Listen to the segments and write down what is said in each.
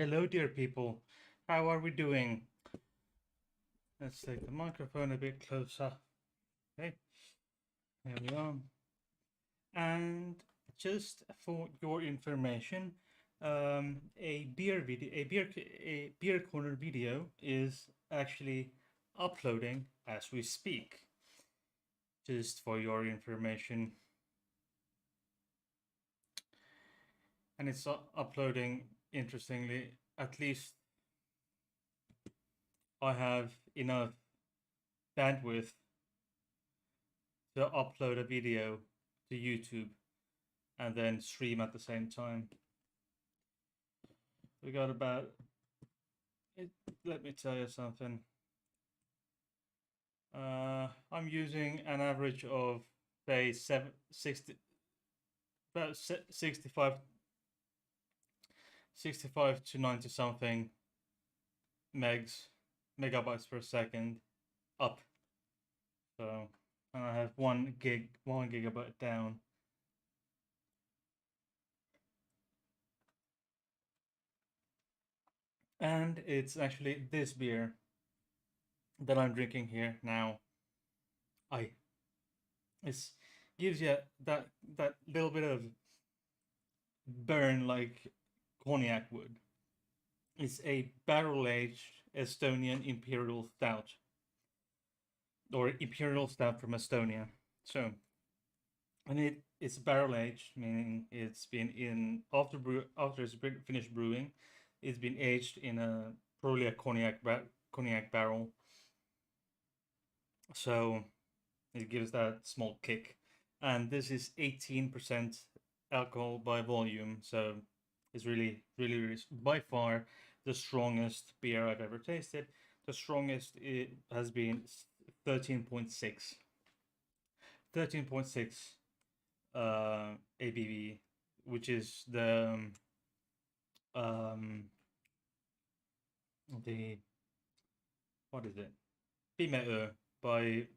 Hello, dear people. How are we doing? Let's take the microphone a bit closer. Okay, there we are. And just for your information, a beer corner video is actually uploading as we speak. Just for your information, and it's uploading. Interestingly, at least I have enough bandwidth to upload a video to YouTube and then stream at the same time. We got about let me tell you something. I'm using an average of say 60 about 65 to 90 something megabytes per second up. So, and I have 1 gigabyte down. And it's actually this beer that I'm drinking here now. It gives you that little bit of burn like cognac would. It's a barrel aged Estonian imperial stout, or imperial stout from Estonia. So, and it's barrel aged, meaning it's been in after it's finished brewing, it's been aged in a probably a cognac barrel. So it gives that small kick, and this is 18% alcohol by volume. So it's really, really, really by far the strongest beer I've ever tasted. The strongest it has been 13.6. 13.6 ABV, which is um the what is it? Pimeö by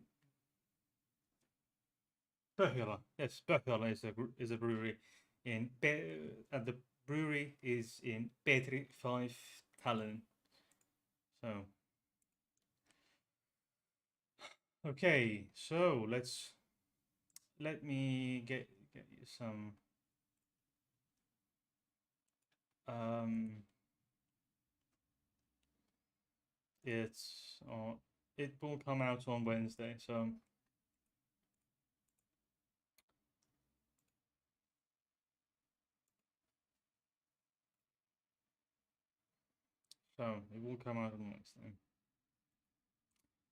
Pohjola. Yes, Pohjola is a brewery and the brewery is in Petri 5, Tallinn. So okay, so let me get you some um it's it will come out on Wednesday, so it will come out on Wednesday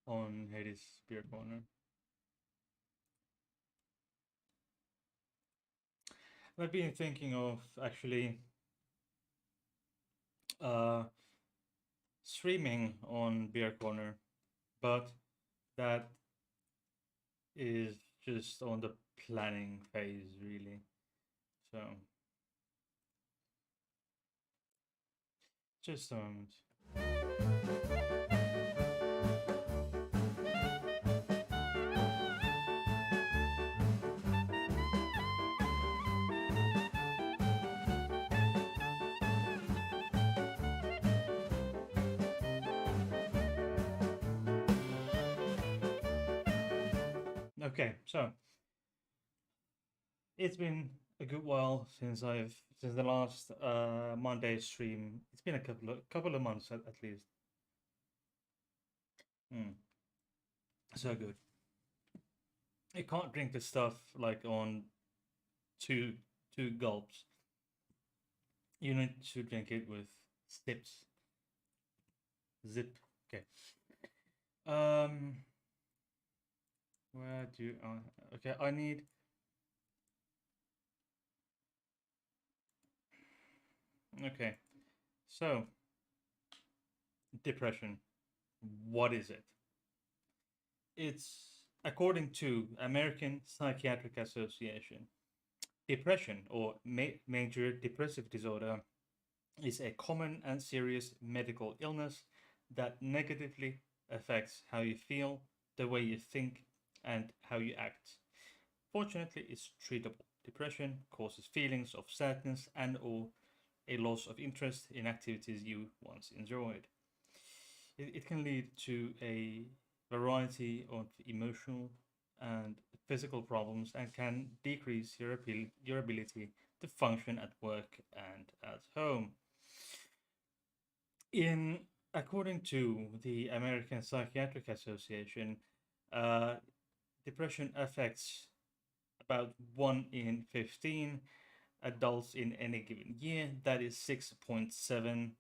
on Hades Beer Corner. I've been thinking of actually uh, streaming on Beer Corner, but that is just on the planning phase, really. So, just a moment. Okay, so it's been a good while since the last Monday stream. It's been a couple of months at least. So good. I can't drink this stuff like on two gulps. You need to drink it with sips. Zip. Okay. Where do okay, I need okay. So, depression. What is it? It's according to American Psychiatric Association. Depression or major depressive disorder is a common and serious medical illness that negatively affects how you feel, the way you think, and how you act. Fortunately, it's treatable. Depression causes feelings of sadness and or a loss of interest in activities you once enjoyed. It can lead to a variety of emotional and physical problems and can decrease your ability to function at work and at home. In According to the American Psychiatric Association, uh, depression affects about 1 in 15 adults in any given year. That is 6.7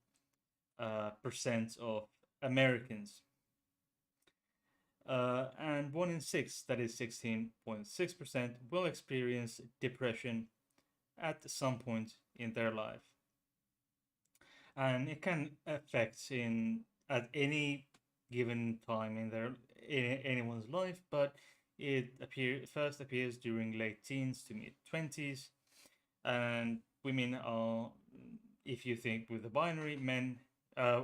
percent of Americans. And 1 in 6, that is 16.6%, will experience depression at some point in their life. And it can affect in at any given time in anyone's life, but first appears during late teens to mid 20s, and women are, if you think with the binary, uh,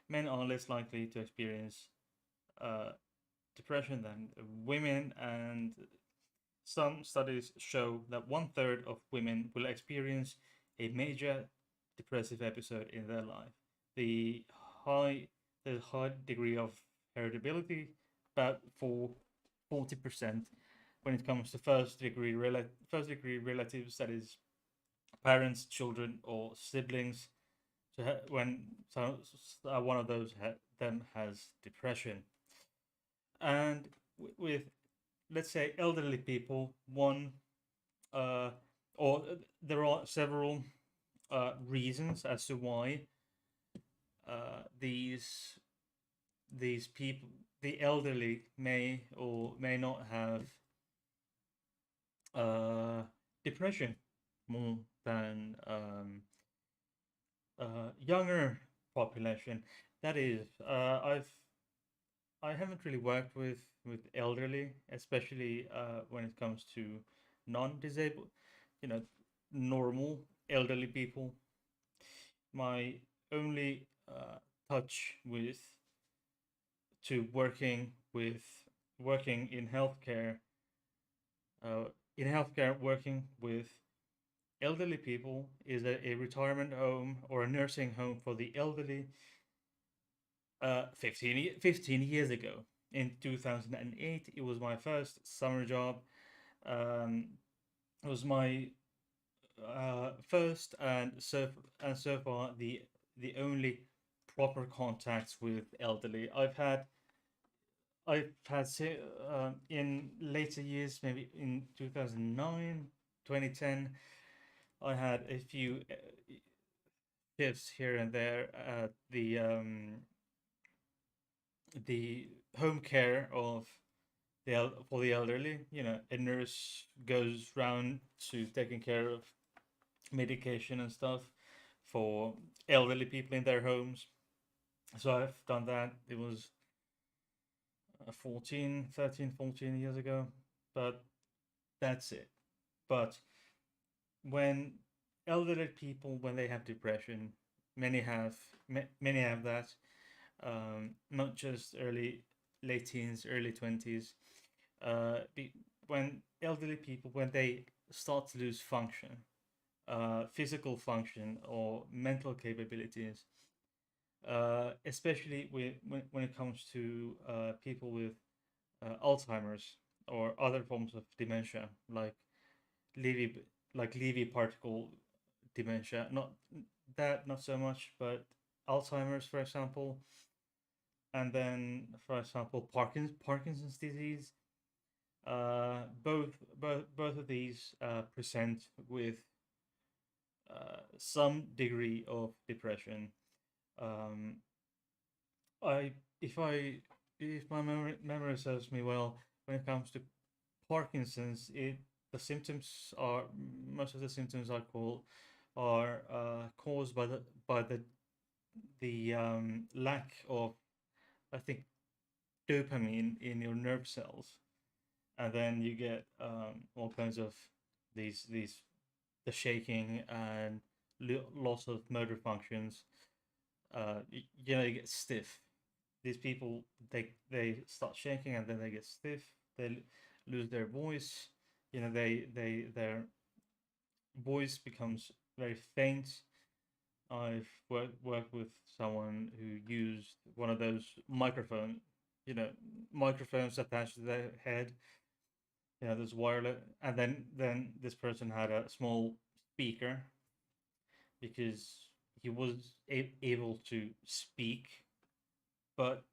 men are less likely to experience uh, depression than women, and some studies show that 1/3 of women will experience a major depressive episode in their life. The high the high degree of heritability, about for 40% when it comes to first degree relatives, that is parents, children, or siblings. So when one of them has depression, and with, let's say, elderly people, one uh, or there are several reasons as to why these people, the elderly, may or may not have uh, depression more than younger population. That is, I haven't really worked with elderly, especially when it comes to non-disabled, you know, normal elderly people. My only touch with to working uh, in healthcare, working with elderly people is a retirement home or a nursing home for the elderly. 15 years ago, in 2008, it was my first summer job. Um, it was my first and so far the only proper contacts with elderly. I've had in later years, maybe in 2009, 2010, I had a few shifts here and there at the home care of for the elderly. A nurse goes round to taking care of medication and stuff for elderly people in their homes. So I've done that. It was 14 years ago, but that's it. But when elderly people, when they have depression, many have many have that, not just late teens, early 20s. When elderly people, when they start to lose function, physical function or mental capabilities, especially when it comes to people with Alzheimer's or other forms of dementia, like Levy Levy particle dementia. Not so much, but Alzheimer's, for example, and then, for example, Parkinson's disease. Both of these present with some degree of depression. Um, I if my memory serves me well, when it comes to Parkinson's, it the symptoms are most of the symptoms are caused by the lack of, I think, dopamine in your nerve cells, and then you get all kinds of these the shaking and loss of motor functions. You get stiff. These people, they start shaking and then they get stiff. They lose their voice. Their voice becomes very faint. I've worked with someone who used one of those you know, microphones attached to their head. Those wireless, and then this person had a small speaker because he was able to speak, but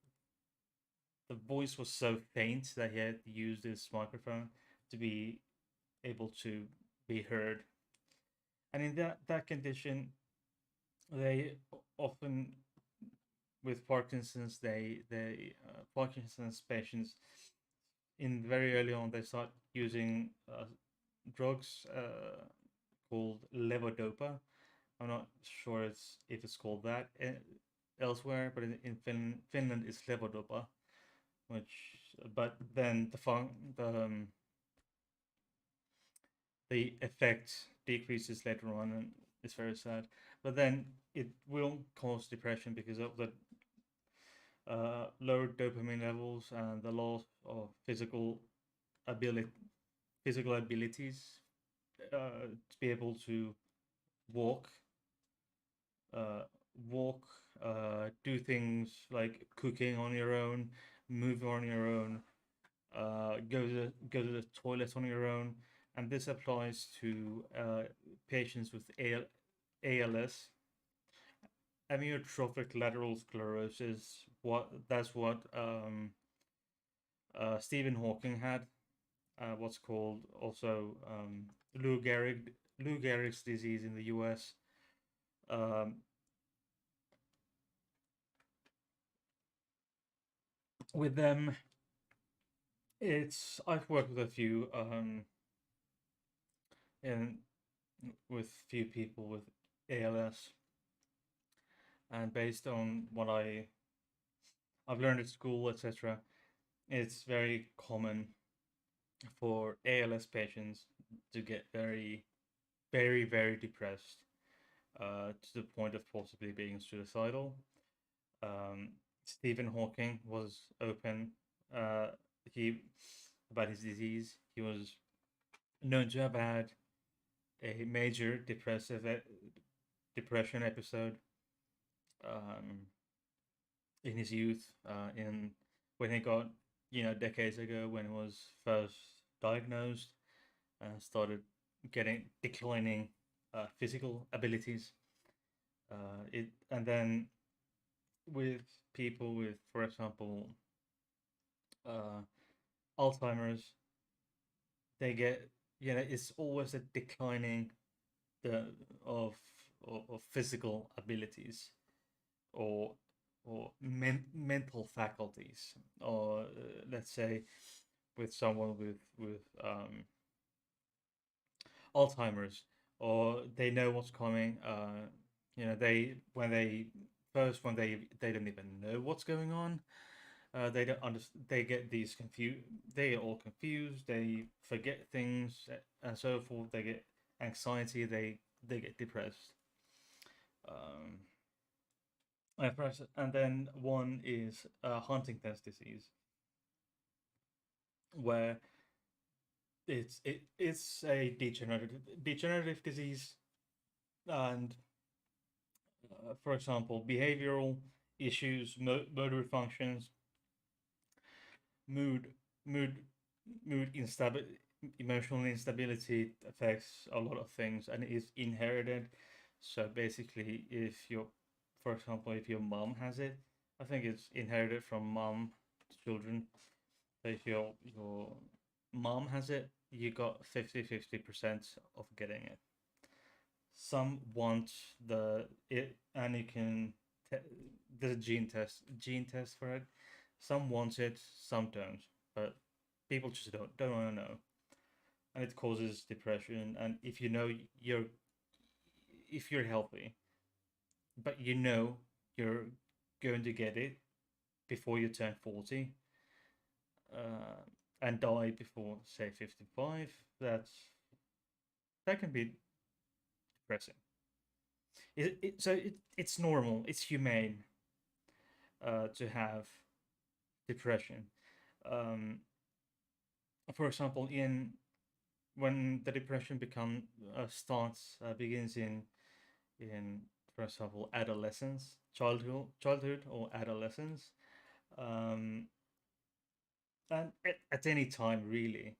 the voice was so faint that he had to use this microphone to be able to be heard. And in that condition, they often with Parkinson's, Parkinson's patients in very early on they start using drugs called levodopa. I'm not sure if it's called that elsewhere, but in Finland it's levodopa, which but then the effect decreases later on, and it's very sad. But then it will cause depression because of the lower dopamine levels and the loss of ability, physical abilities to be able to walk, uh, walk, do things like cooking on your own, move on your own, go to the toilet on your own, and this applies to patients with ALS, amyotrophic lateral sclerosis. What Stephen Hawking had. What's called also Lou Gehrig's disease in the U.S. Um, with them, I've worked with a few in with few people with ALS, and based on what I've learned at school, etc., it's very common for ALS patients to get very, very, very depressed to the point of possibly being suicidal. Um, Stephen Hawking was open. Uh, he about his disease. He was known to have had a major depression episode um, in his youth. In when he got decades ago when he was first diagnosed and started getting declining physical abilities. It and then with people with, for example, uh, Alzheimer's, they get it's always a declining the of of physical abilities or mental faculties, or let's say with someone with Alzheimer's, or they know what's coming. They when they first when they don't even know what's going on. They don't understand. They get these confused. They get all confused. They forget things and so forth. They get anxiety. They get depressed. Um, and then one is Huntington's disease, where it's a degenerative disease, and for example, behavioral issues, motor functions, mood mood mood instability, emotional instability affects a lot of things and is inherited. So basically, for example, if your mom has it, I think it's inherited from mom to children. So if your mom has it, you got 50-50% of getting it. Some want and you can te- there's a gene test for it. Some want it, some don't, but people just don't want to know, and it causes depression. And you're if you're healthy, but you're going to get it before you turn 40, uh, and die before say 55, that can be depressing. It's normal, it's humane to have depression. Um, for example, in when the depression begins in for example, childhood or adolescence, um, and at any time really.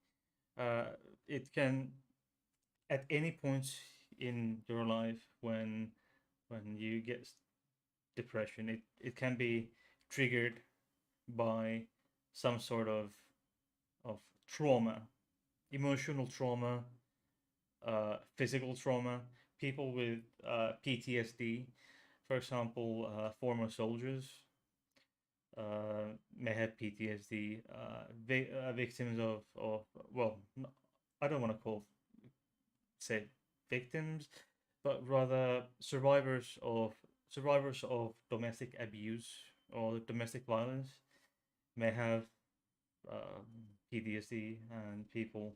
Uh, it can at any point in your life when you get depression, it can be triggered by some sort of trauma, emotional trauma, physical trauma. People with PTSD, for example, former soldiers may have PTSD. Victims of well, I don't want to call say victims, but rather survivors of domestic abuse or domestic violence may have PTSD, and people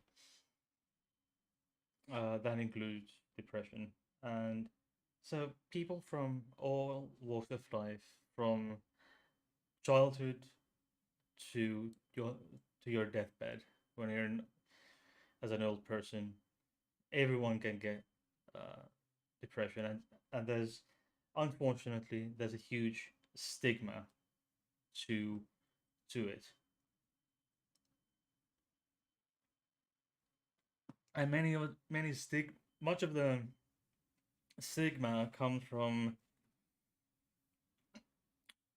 that includes depression. And so people from all walks of life, from childhood to your deathbed, when you're as an old person, everyone can get uh, depression, and there's unfortunately there's a huge stigma to it, and much of the stigma comes from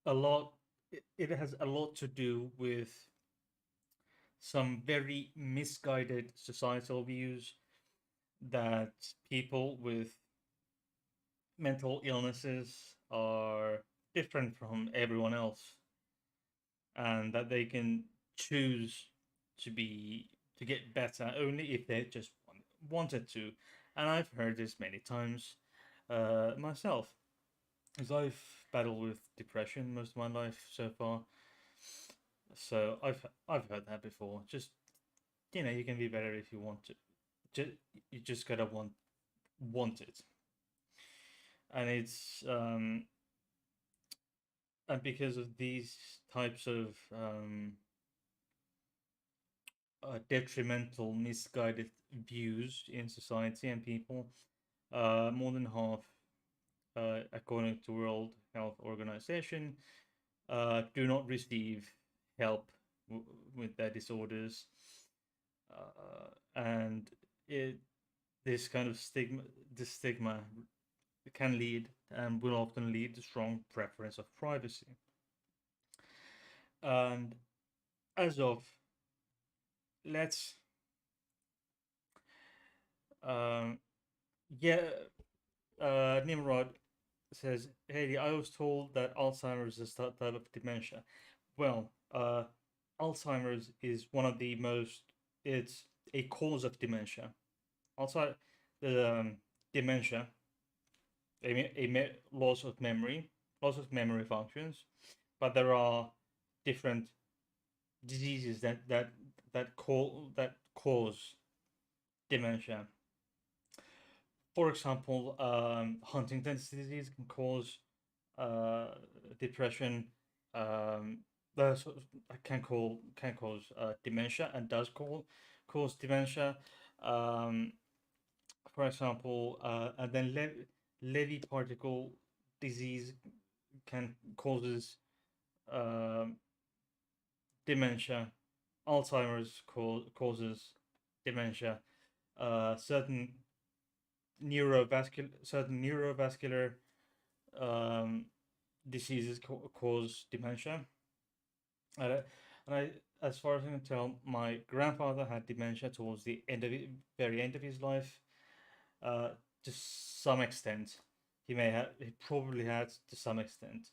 a lot. It has a lot to do with some very misguided societal views that people with mental illnesses are different from everyone else, and that they can choose to get better only if they just wanted to. And I've heard this many times myself, because I've battled with depression most of my life so far. So I've heard that before. Just you can be better if you want to. Just, you just gotta want it, and it's and because of these types of detrimental, misguided views in society and people, more than half, according to World Health Organization, do not receive help with their disorders, and it this kind of stigma can lead and will often lead to strong preference of privacy. And as of let's um, yeah, Nimrod says, "Hey, I was told that Alzheimer's is a type of dementia." Well, Alzheimer's is one of the most. It's a cause of dementia. Also, the dementia, loss of memory functions, but there are different diseases that cause dementia. For example, Huntington's disease can cause uh, depression. Um, that's can cause dementia and does cause dementia. Um, for example, and then Levy particle disease can causes um, dementia. Alzheimer's causes dementia. Certain neurovascular um, diseases cause dementia. And as far as I can tell, my grandfather had dementia towards the very end of his life. Uh, to some extent, he probably had to some extent,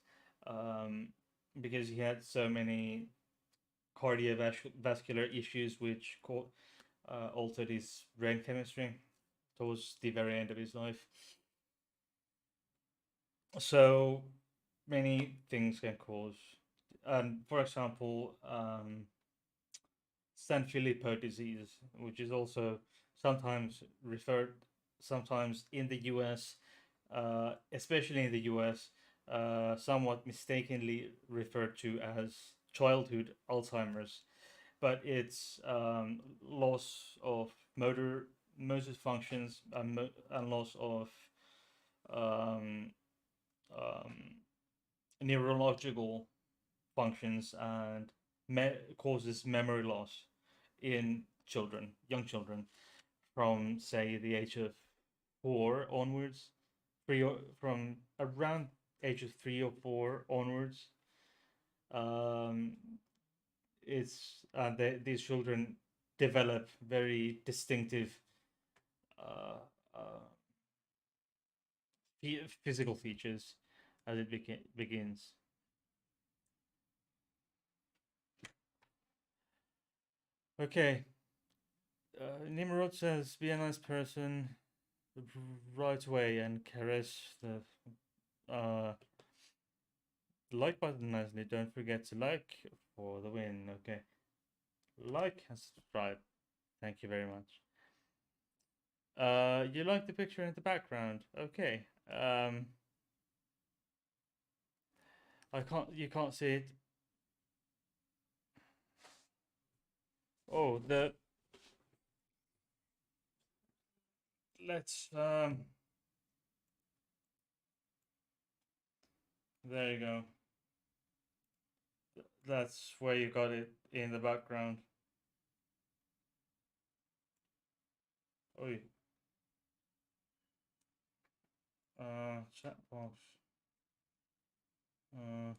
um, because he had so many cardiovascular issues which altered his brain chemistry towards the very end of his life. So many things can cause, for example, Sanfilippo disease, which is also sometimes referred, sometimes in the U.S., especially in the U.S., somewhat mistakenly referred to as childhood Alzheimer's, but it's loss of motor functions, and loss of um, um, neurological functions and causes memory loss in children, young children, from say the age of 4 onwards, from around age of 3 or 4 onwards. Um, these children develop very distinctive uh, uh, physical features as it begins. Okay, Nimrod says, "Be a nice person right away and caress uh, the like button nicely. Don't forget to like for the win." Okay, like and subscribe. Thank you very much. You like the picture in the background? Okay. I can't. You can't see it. Oh, the let's. There you go. That's where you got it in the background. Oh, chat box. Uh,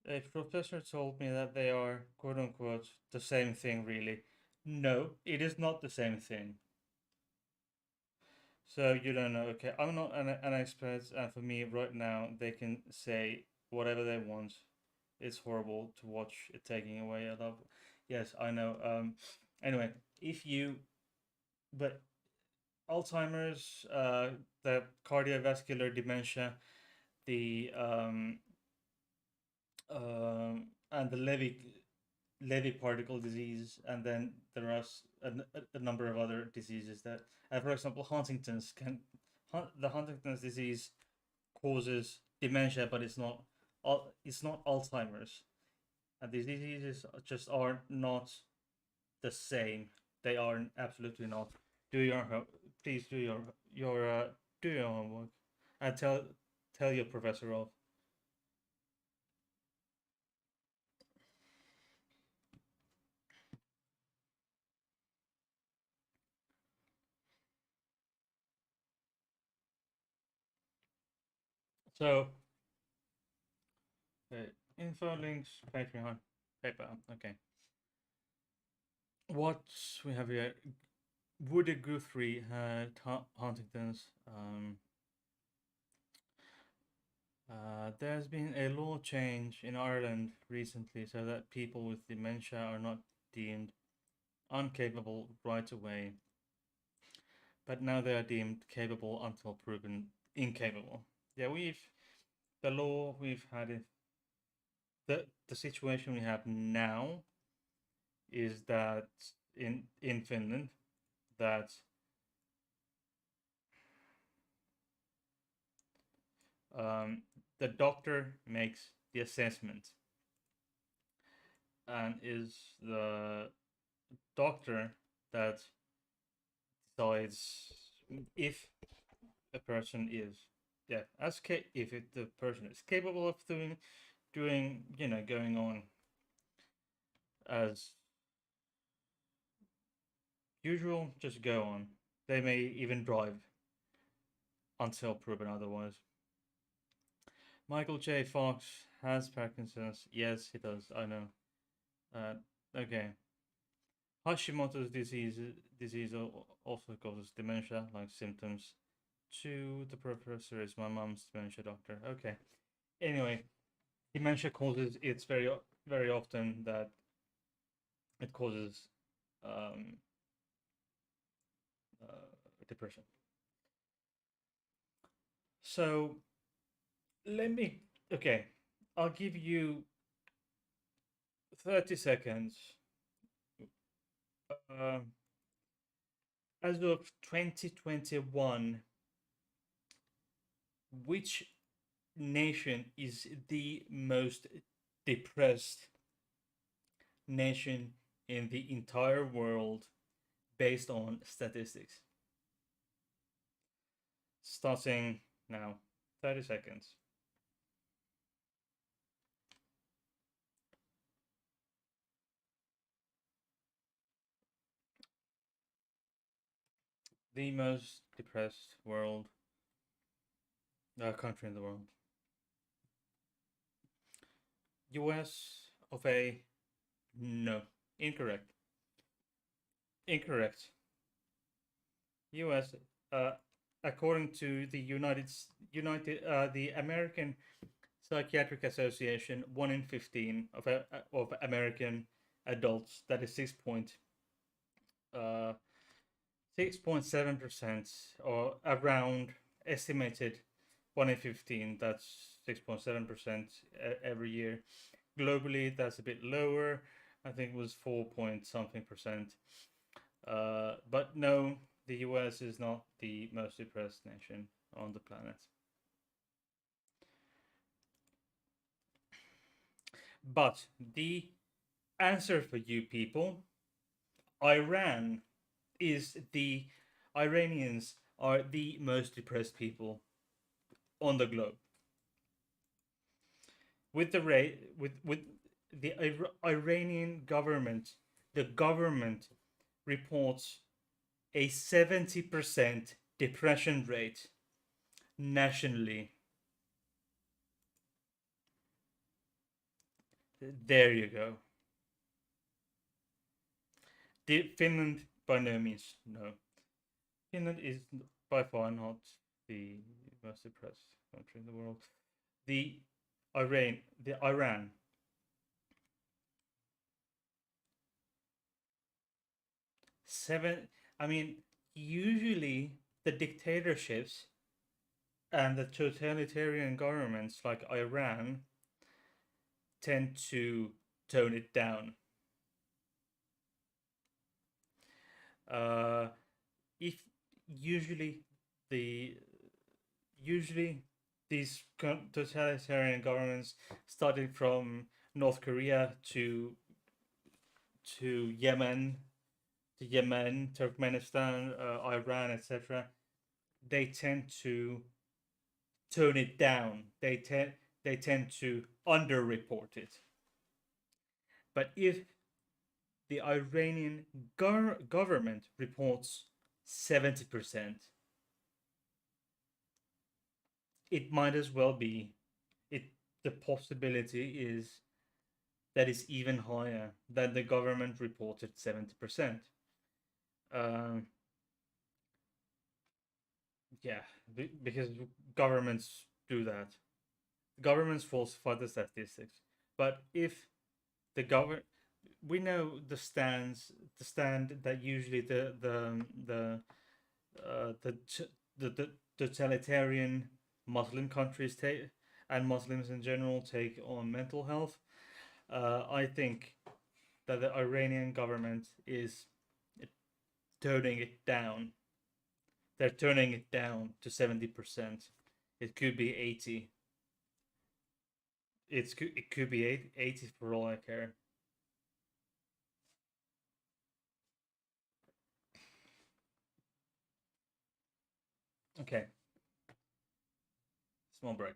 a professor told me that they are quote unquote the same thing. Really, no, it is not the same thing. So you don't know. Okay, I'm not an expert, and for me right now, they can say whatever they want. It's horrible to watch it taking away a love. Yes, I know. Anyway, if you but Alzheimer's, the cardiovascular dementia, the and the Levy particle disease, and then there are a number of other diseases that, for example, Huntington's the Huntington's disease causes dementia, but it's not Alzheimer's, and these diseases just are not the same. They are absolutely not. Do your please do your homework, and tell your professor off. So, info links, Patreon, PayPal. Okay. What we have here? Woody Guthrie had Huntington's. There's been a law change in Ireland recently so that people with dementia are not deemed incapable right away, but now they are deemed capable until proven incapable. Yeah, the law we've had it. The situation we have now is that in Finland that um, the doctor makes the assessment and is the doctor that decides if a person is if the person is capable of doing going on as usual, just go on. They may even drive until proven otherwise. Michael J. Fox has Parkinson's. Yes, he does. I know. Uh, okay. Hashimoto's disease also causes dementia like symptoms. To the professor is my mom's dementia doctor. Okay. Anyway, dementia causes it's very often that it causes um, depression. So let me okay. I'll give you 30 seconds. Um, as of 2021, which nation is the most depressed nation in the entire world based on statistics? Starting now. 30 seconds. The most depressed world country in the world. US of A. No. Incorrect. Incorrect. US, uh, according to the the American Psychiatric Association, 1 in 15 of American adults, that is uh, 6.7%, or around estimated 1 in 15. That's 6.7% every year. Globally, that's a bit lower. I think it was 4 point something percent. But no, the US is not the most depressed nation on the planet. But the answer for you people, Iran is the Iranians are the most depressed people on the globe. With the rate with the Iranian government, the government reports a 70% depression rate nationally. There you go. Finland, by no means, no. Finland is by far not the most depressed country in the world. The Iran. Seven. I mean, usually the dictatorships and the totalitarian governments like Iran tend to tone it down. Uh, if usually the usually these totalitarian governments, starting from North Korea to Yemen, Turkmenistan, Iran, etc., they tend to tone it down. They tend to underreport it. But if the Iranian government reports 70%, it might as well be. It The possibility is that is even higher than the government reported 70%. Um, yeah, because governments do that. Governments falsify the statistics. But if the government, we know the stand that usually the the totalitarian Muslim countries take, and Muslims in general take on mental health. I think that the Iranian government is toning it down. They're turning it down to 70%. It could be 80. It could be 80 for all I care. Okay, small break.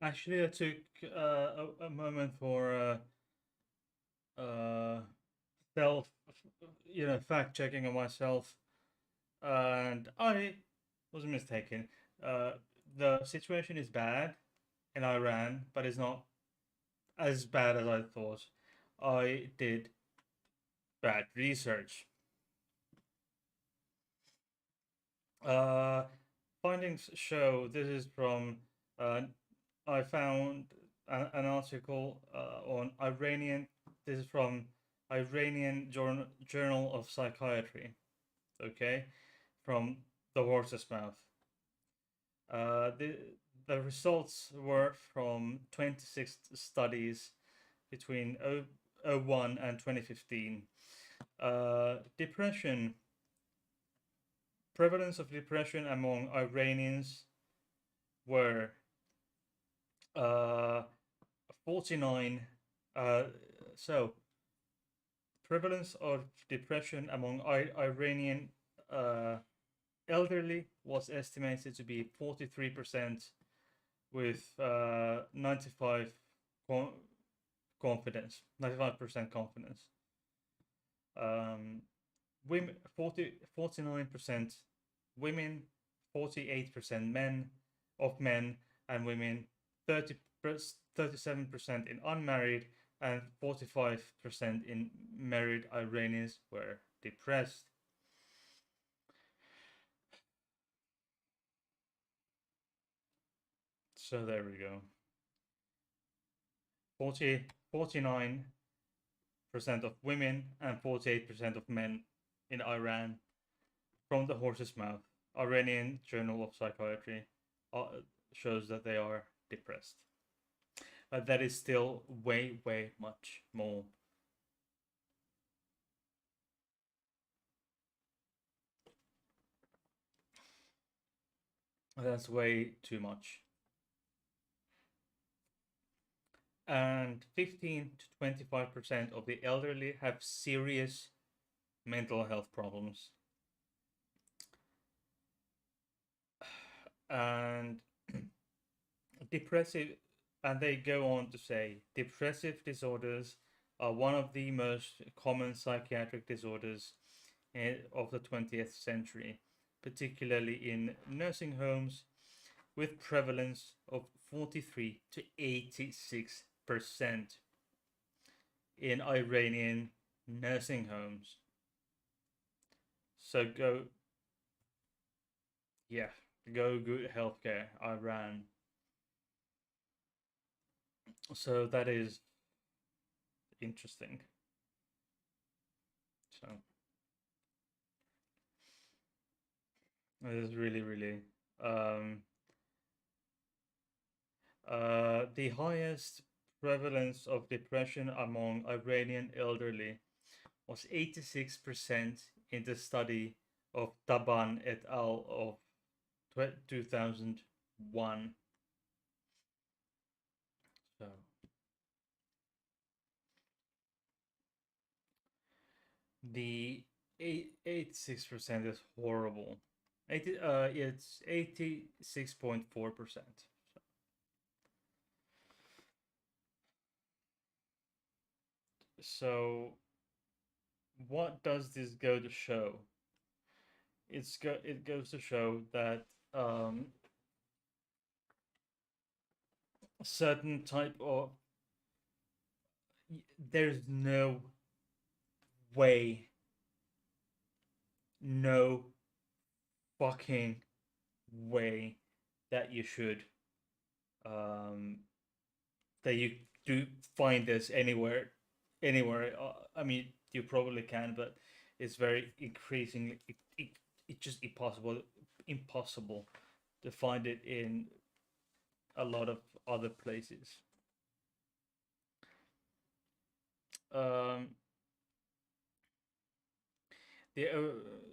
Actually, I took a moment for uh, self, fact checking on myself, and I was mistaken. Uh, the situation is bad in Iran, but it's not as bad as I thought. I did bad research. Uh, Findings show this is from. Uh, I found an article on Iranian. This is from Journal of Psychiatry. Okay, from the horse's mouth. Uh, the the results were from 26 studies between 01 and 2015. Depression Prevalence of depression among Iranians were uh, 49. Uh, so prevalence of depression among Iranian uh, elderly was estimated to be 43% with 95 confidence, 95% confidence. Women 49% women, 48% men and women, 37% in unmarried and 45% in married Iranians were depressed. So there we go. 49% of women and 48% of men in Iran from the horse's mouth. Iranian Journal of Psychiatry uh, shows that they are depressed. But that is still way, way much more. That's way too much. And 15 to 25% of the elderly have serious mental health problems. And depressive, and they go on to say depressive disorders are one of the most common psychiatric disorders of the 20th century, particularly in nursing homes, with prevalence of 43 to 86% in Iranian nursing homes. So yeah, go good healthcare, Iran. So that is interesting. So it is really, really. Um, the highest prevalence of depression among Iranian elderly was 86% in the study of Taban et al. Of 2001. So the 86% is horrible. It's 86.4%. So what does this go to show? It goes to show that a certain type of there's way, no fucking way that you should um, that you do find this anywhere. I mean, you probably can, but it's very increasingly it's just impossible to find it in a lot of other places. Um, the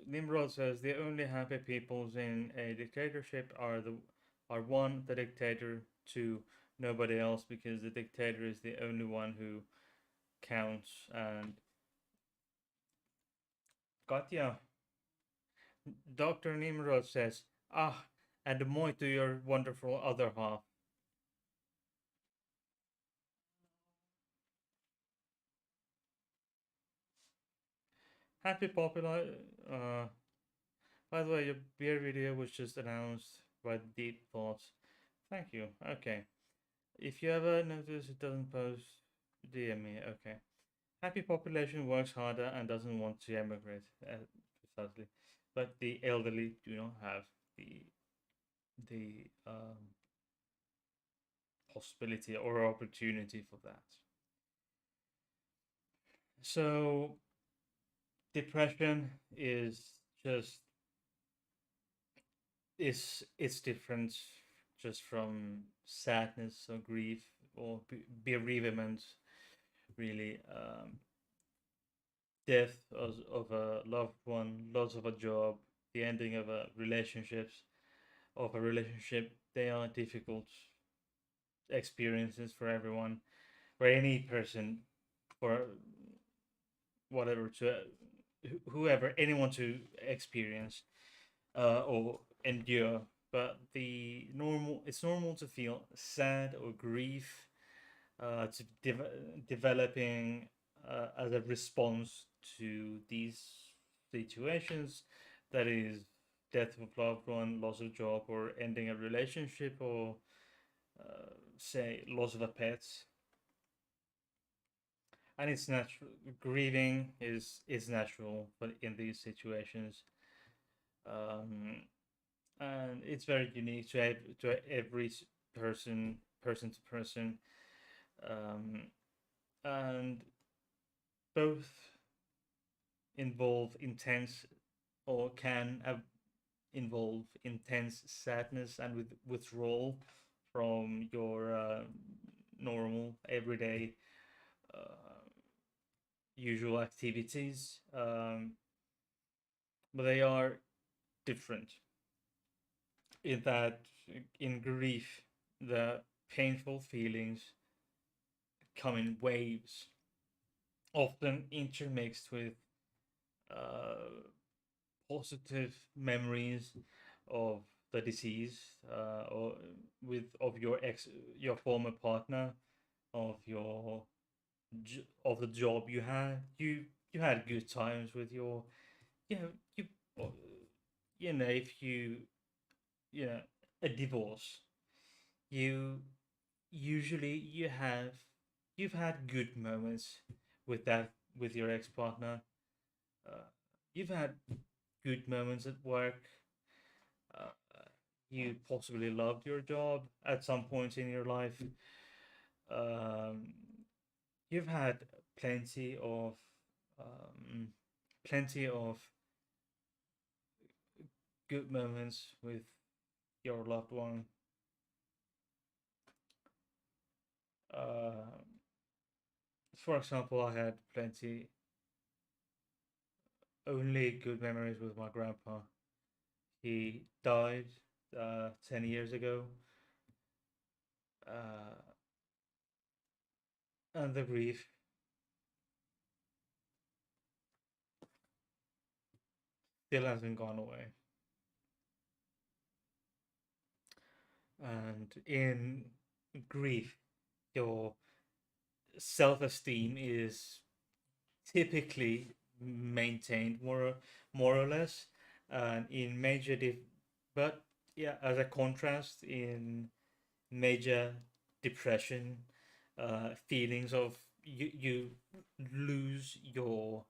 Nimrod says the only happy peoples in a dictatorship are one the dictator, two nobody else because the dictator is the only one who counts. And Katya, Dr. Nimrod says, ah, and more to your wonderful other half. Happy popular. Uh, by the way, your beer video was just announced by Deep Thoughts. Thank you. Okay. If you ever notice it doesn't post, DM me. Okay. Happy population works harder and doesn't want to emigrate. Precisely. But the elderly do not have the the possibility or opportunity for that. So depression is just is it's different just from sadness or grief or bereavement, really. Death of a loved one, loss of a job, the ending of a relationship, they are difficult experiences for everyone, for any person, for whatever to whoever, anyone to experience or endure. But it's normal to feel sad or grief, to developing as a response to these situations. That is, death of a loved one, loss of job, or ending a relationship, or say loss of a pet. And it's natural. Grieving is natural, but in these situations, um, and it's very unique to every person to person, um, and both involve intense or can involve intense sadness and withdrawal from your normal everyday uh, usual activities, but they are different in that in grief the painful feelings come in waves, often intermixed with uh, positive memories of the disease, or with of your former partner, of your of the job you had. You had good times with your, you know, uh, if you know a divorce, you usually you've had good moments with that with your ex partner. uh, you've had good moments at work. uh, you possibly loved your job at some point in your life. um, you've had plenty of um, plenty of good moments with your loved one. uh, for example, I had plenty only good memories with my grandpa. He died 10 years ago, uh, and the grief still hasn't gone away. And in grief, your self esteem is typically maintained more or less. And in but yeah, as a contrast, in major depression, feelings of you lose your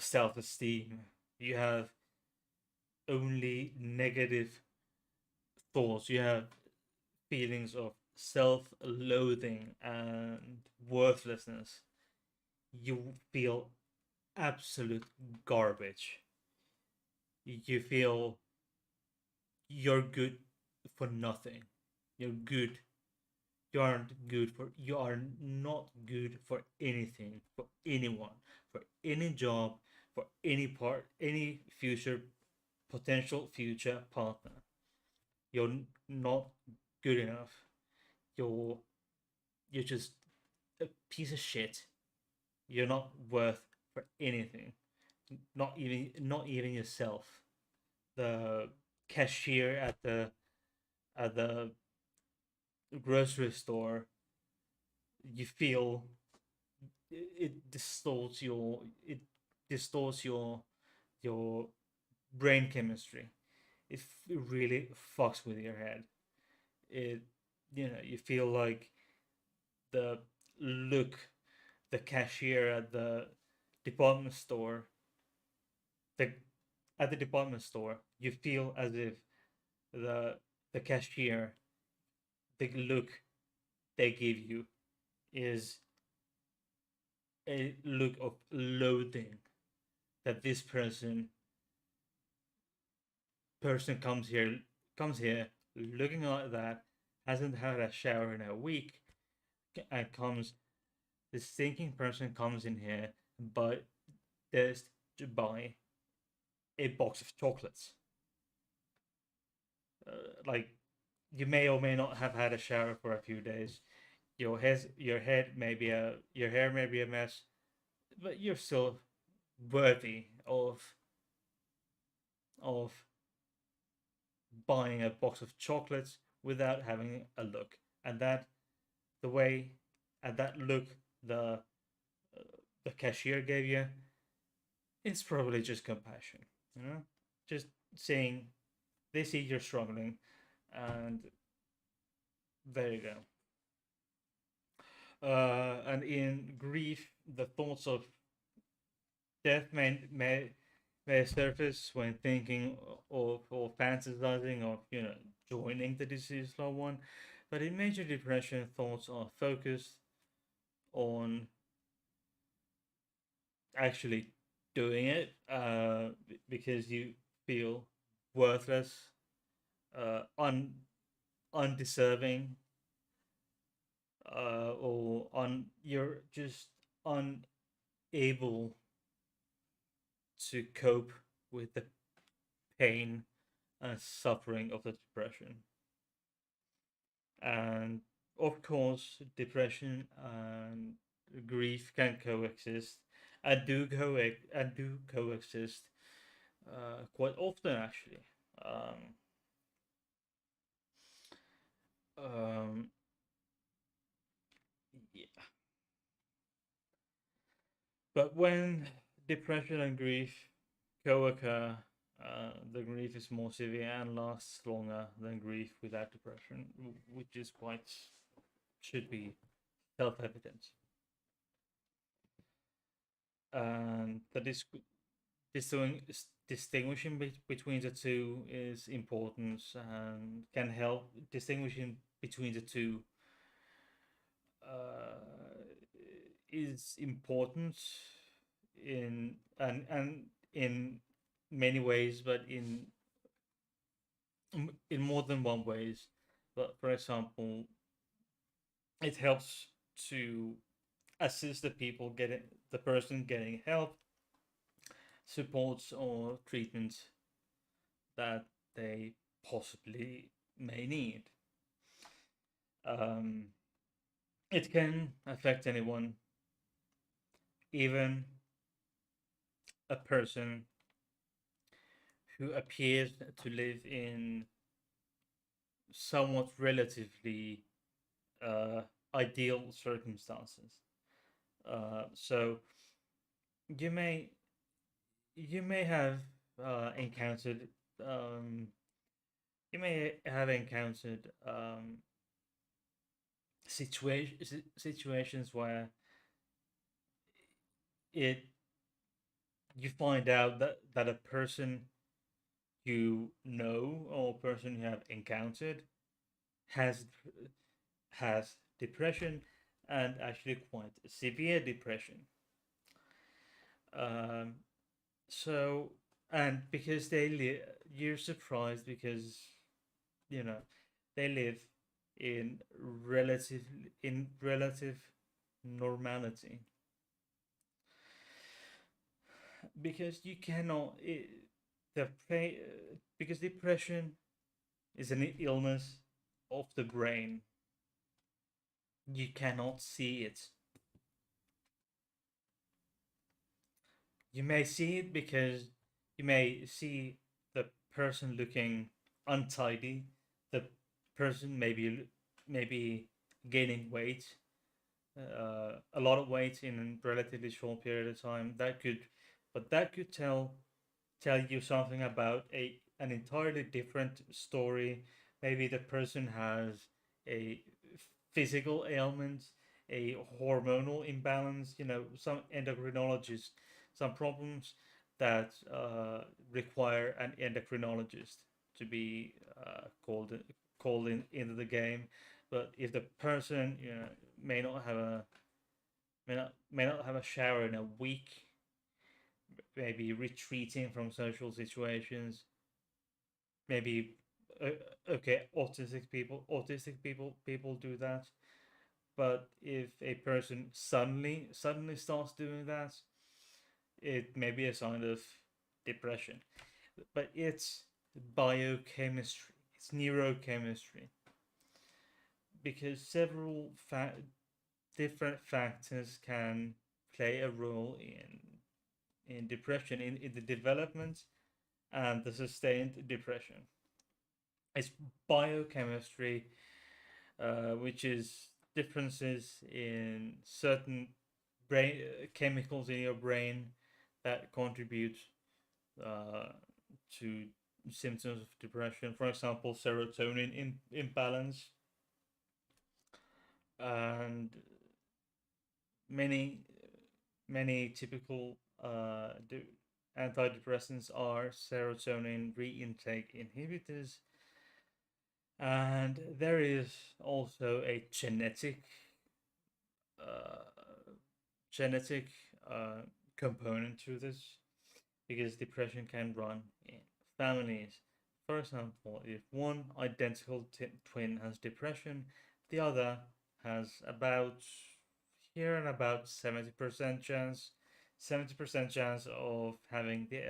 self esteem. You have only negative thoughts. You have feelings of self loathing and worthlessness. You feel absolute garbage. You feel you're good for nothing. You're good. You are not good for anything, for anyone, for any job, for any future, potential future partner. You're not good enough. You're you're just a piece of shit. You're not worth for anything. Not even yourself. The cashier at the grocery store, you feel it distorts your it distorts your brain chemistry. It really fucks with your head. It you feel like the look the cashier at department store the the department store, you feel as if the the cashier, the look they give you is a look of loathing, that this person comes here looking like that, hasn't had a shower in a week, and comes this thinking person comes in here but just to buy a box of chocolates. Like, you may or may not have had a shower for a few days. Your hair may be a mess, but you're still worthy of buying a box of chocolates without having a look. And that the way and that look the the cashier gave you, it's probably just compassion, you know, just saying they see you're struggling, and there you go. And in grief, the thoughts of death may surface when thinking of or fantasizing of joining the deceased loved one, but in major depression, thoughts are focused on actually doing it, because you feel worthless, undeserving, or you're just unable to cope with the pain and suffering of the depression. And of course, depression and grief can coexist, and do coexist quite often, actually. Um, um, yeah. But when depression and grief co-occur, the grief is more severe and lasts longer than grief without depression, which is quite should be self-evident. And distinguishing between the two is important, and can help distinguishing between the two uh, is important and in many ways, but in more than one ways. But for example, it helps to assist the person getting help, supports, or treatment that they possibly may need. Um, it can affect anyone, even a person who appears to live in somewhat relatively uh, ideal circumstances. So you may you may have encountered um, situations where it you find out that a person you know or person you have encountered has has depression, and actually quite severe depression. Um, so and because you're surprised because you know they live in relative normality, because you cannot the play because depression is an illness of the brain. You cannot see it. You may see it because you may see the person looking untidy, the person maybe gaining weight, a lot of weight in a relatively short period of time. That could but that could tell you something about a an entirely different story. Maybe the person has a physical ailment, a hormonal imbalance, some endocrinologist, some problems that require an endocrinologist to be called into the game. But if the person may not have a may not have a shower in a week, maybe retreating from social situations, maybe uh, okay, autistic people do that. But if a person suddenly starts doing that, it may be a sign of depression. But it's biochemistry, it's neurochemistry, because several different factors can play a role in depression, in the development and the sustained depression. It's biochemistry, which is differences in certain brain chemicals in your brain that contribute uh, to symptoms of depression. For example, serotonin imbalance, and many many typical antidepressants are serotonin reintake inhibitors. And there is also a uh, genetic uh, component to this, because depression can run in families. For example, if one identical twin has depression, the other has about here and about 70% chance of having the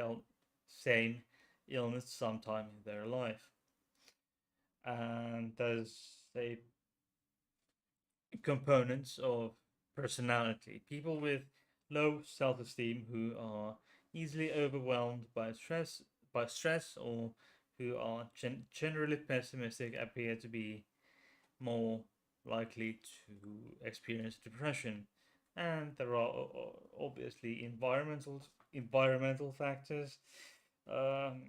same illness sometime in their life. And there's a components of personality. People with low self-esteem, who are easily overwhelmed by stress, or who are generally pessimistic, appear to be more likely to experience depression. And there are obviously environmental factors, um,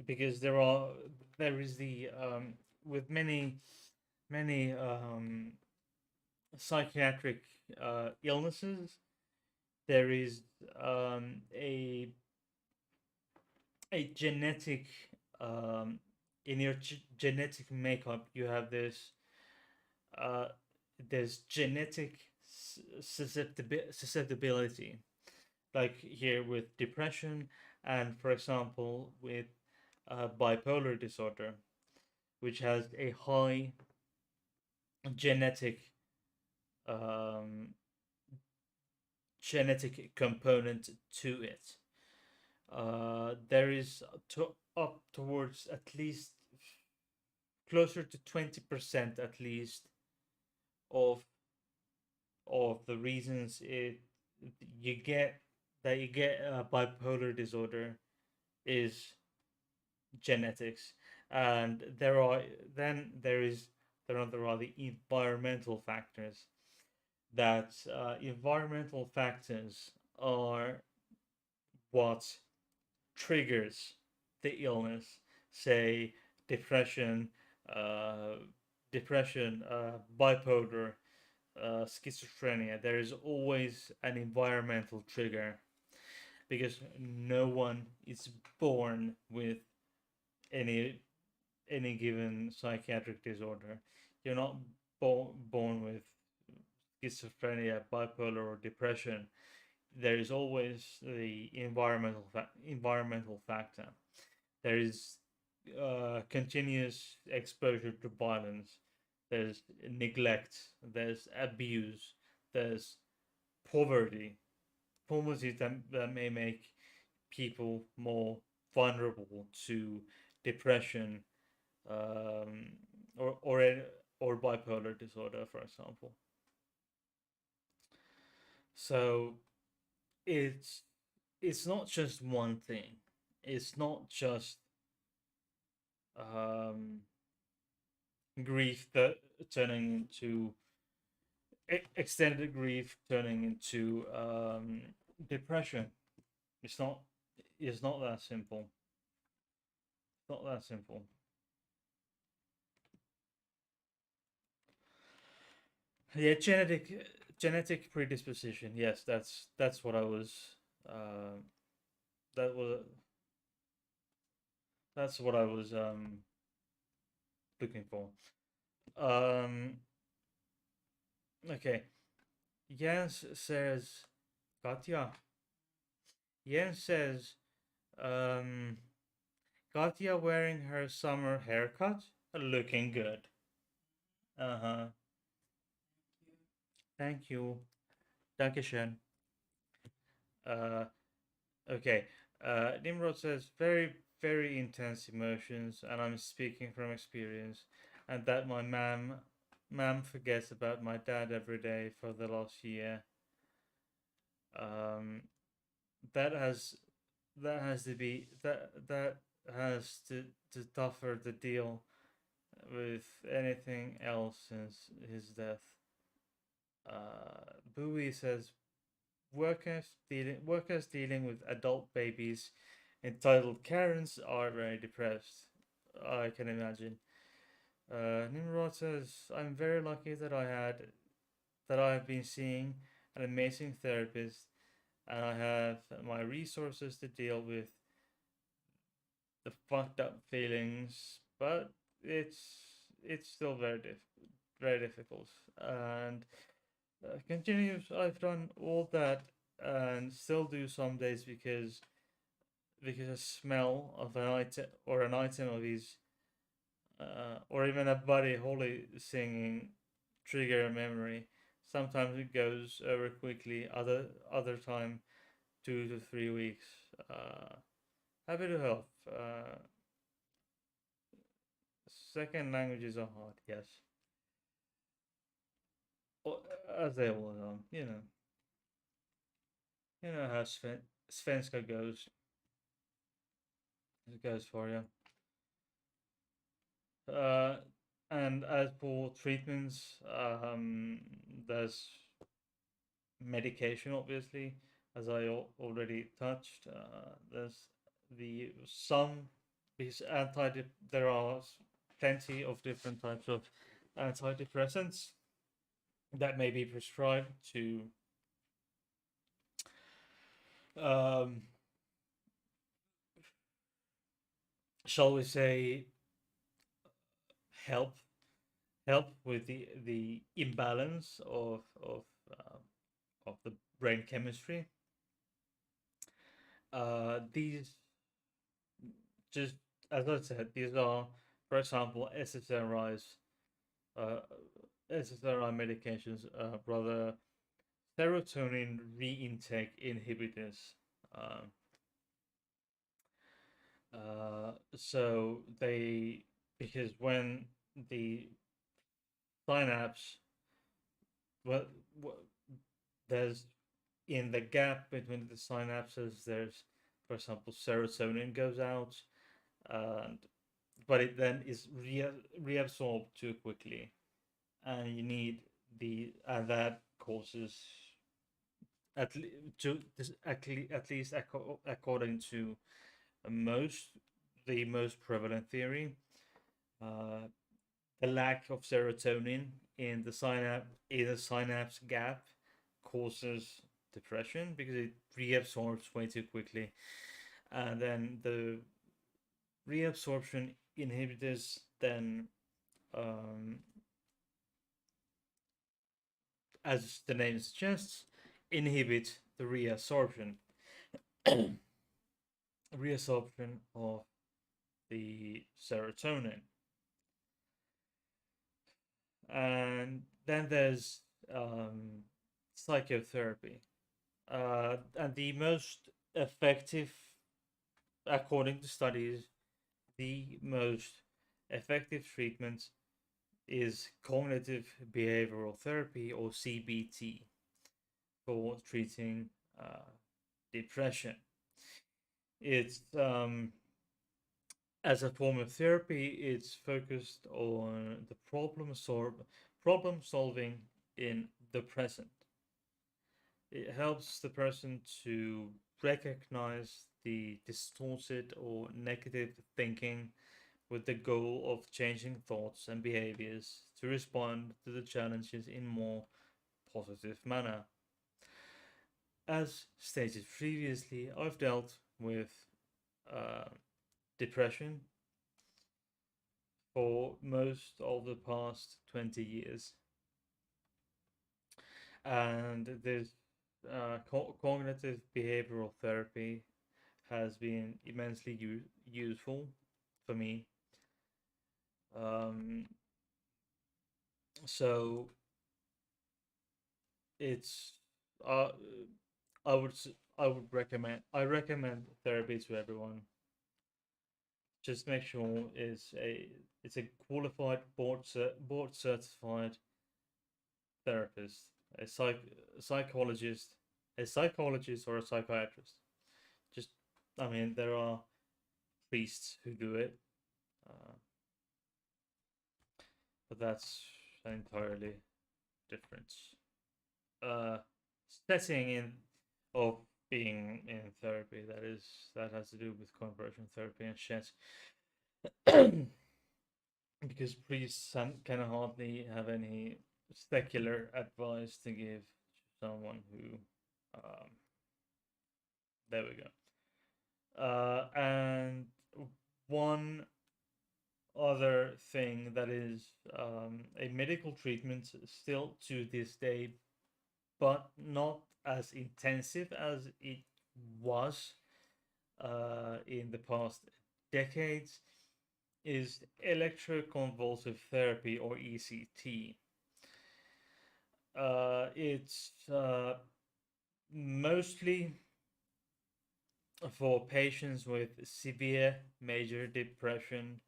because there is the with many psychiatric illnesses, there is a genetic um, in your genetic makeup. You have this uh, there's genetic susceptibility, like here with depression, and for example with bipolar disorder, which has a high genetic um, genetic component to it. There is up towards at least closer to 20% at least of the reasons you get you get a bipolar disorder is genetics. And there are the environmental factors. That environmental factors are what triggers the illness, say depression, uh, bipolar, schizophrenia. There is always an environmental trigger, because no one is born with any given psychiatric disorder. You're not born with schizophrenia, bipolar, or depression. There is always the environmental factor. There is continuous exposure to violence. There's neglect. There's abuse. There's poverty. Poverty that may make people more vulnerable to depression, um, or bipolar disorder, for example. So it's it's not just one thing. It's not just um, grief that turning into extended grief, turning into depression. It's not. It's not that simple. It's not that simple. Yeah, genetic predisposition. Yes, that's what I was. Uh, that was that's what I was looking for. Um, okay. Jens says, Katya. Jens says, um, Katya wearing her summer haircut, looking good. Uh huh. Thank you. Dankeschön. Uh, okay. Nimrod says, very, very intense emotions, and I'm speaking from experience, and that my ma'am forgets about my dad every day for the last year. Um, that has that has to tougher the deal with anything else since his death. Bowie says workers dealing with adult babies entitled Karens are very depressed. I can imagine. Nimrod says I'm very lucky that I have been seeing an amazing therapist and I have my resources to deal with the fucked up feelings, but it's it's still very difficult. And continues, I've done all that and still do some days because a smell of an item of his or even a buddy Holly singing trigger a memory. Sometimes it goes over quickly. Other time 2 to 3 weeks. Happy to help. Second languages are hard, yes. As they all are, you know how Svenska goes. It goes for you. Uh, and as for treatments, there's medication, obviously, as I already touched. There's the some these anti. There are plenty of different types of antidepressants that may be prescribed to um, shall we say help help with the imbalance of the brain chemistry. These just as I said, these are, for example, uh, SSRI medications, rather serotonin reintake inhibitors. Um, so they because when the synapse, well, there's in the gap between the synapses, there's, for example, serotonin goes out, and but it then is reabsorbed too quickly, and you need the and that causes at least according to most the most prevalent theory, uh, the lack of serotonin in the synapse gap causes depression because it reabsorbs way too quickly, and then the reabsorption inhibitors then, um, as the name suggests, inhibit the reabsorption of the serotonin. And then there's psychotherapy. And the most effective, according to studies, the most effective treatment is cognitive behavioral therapy, or CBT, for treating depression. It's as a form of therapy, it's focused on the problem solving in the present. It helps the person to recognize the distorted or negative thinking with the goal of changing thoughts and behaviors to respond to the challenges in more positive manner. As stated previously, I've dealt with uh, depression for most of the past 20 years, and this cognitive behavioral therapy has been immensely useful for me. Um, so it's uh, I would I recommend therapy to everyone. Just make sure it's a qualified board certified therapist, a psychologist, a psychologist or a psychiatrist. Just I mean there are priests who do it, uh, but that's an entirely different uh, setting in of being in therapy. That has to do with conversion therapy and shit. Because priests can hardly have any secular advice to give to someone who. Um, there we go. And one other thing that is a medical treatment still to this day, but not as intensive as it was in the past decades, is electroconvulsive therapy or ECT. It's mostly for patients with severe major depression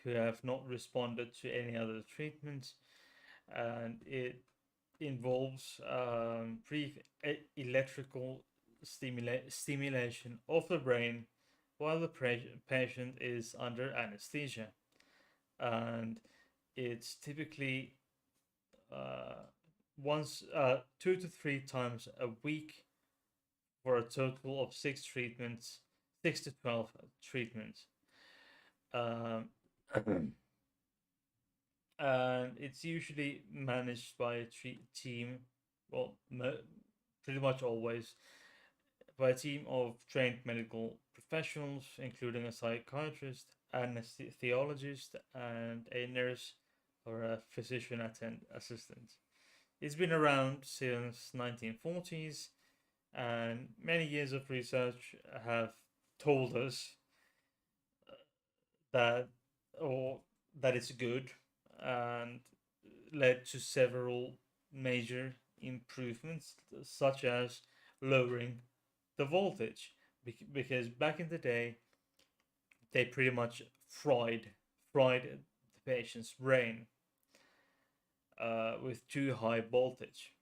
who have not responded to any other treatments, and it involves brief electrical stimulation of the brain while the patient is under anesthesia. And it's typically uh, once 2 to 3 times a week for a total of 6 to 12 treatments. Um, and it's usually managed by a team, well, pretty much always by a team of trained medical professionals, including a psychiatrist, anesthesiologist, and a nurse or a physician assistant. It's been around since 1940s, and many years of research have told us that or that it's good and led to several major improvements, such as lowering the voltage, because back in the day they pretty much fried the patient's brain with too high voltage,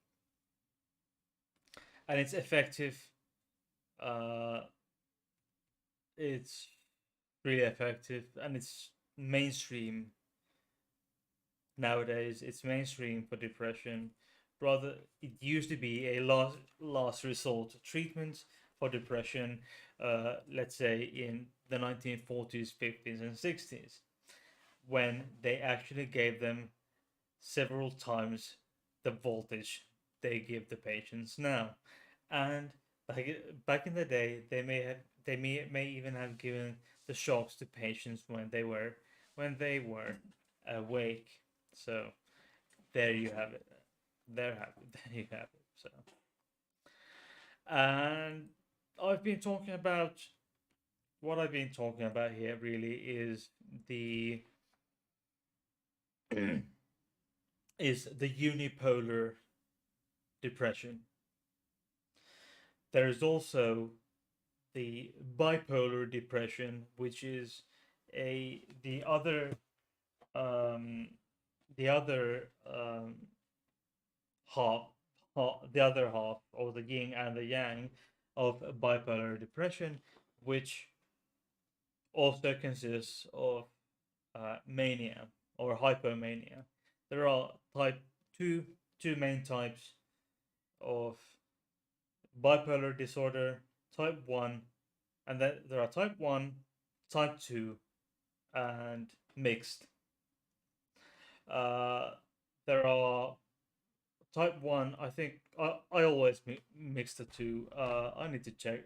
and it's effective. Uh, it's really effective, and it's mainstream nowadays. It's mainstream for depression. Rather, it used to be a last resort treatment for depression. Let's say in the 1940s, 50s, and 60s, when they actually gave them several times the voltage they give the patients now. And back, back in the day, they may even have given the shocks to patients when they were awake. So there you have it. There you have it. So and I've been talking about what I've been talking about here really is the is the unipolar depression. There is also the bipolar depression, which is a um, the other half, the other half, or the yin and the yang of bipolar depression, which also consists of mania or hypomania. There are two main types of bipolar disorder, type 1, and then there are type 1, type 2, and mixed. Uh, there are type 1, I think I always mix the two. I need to check,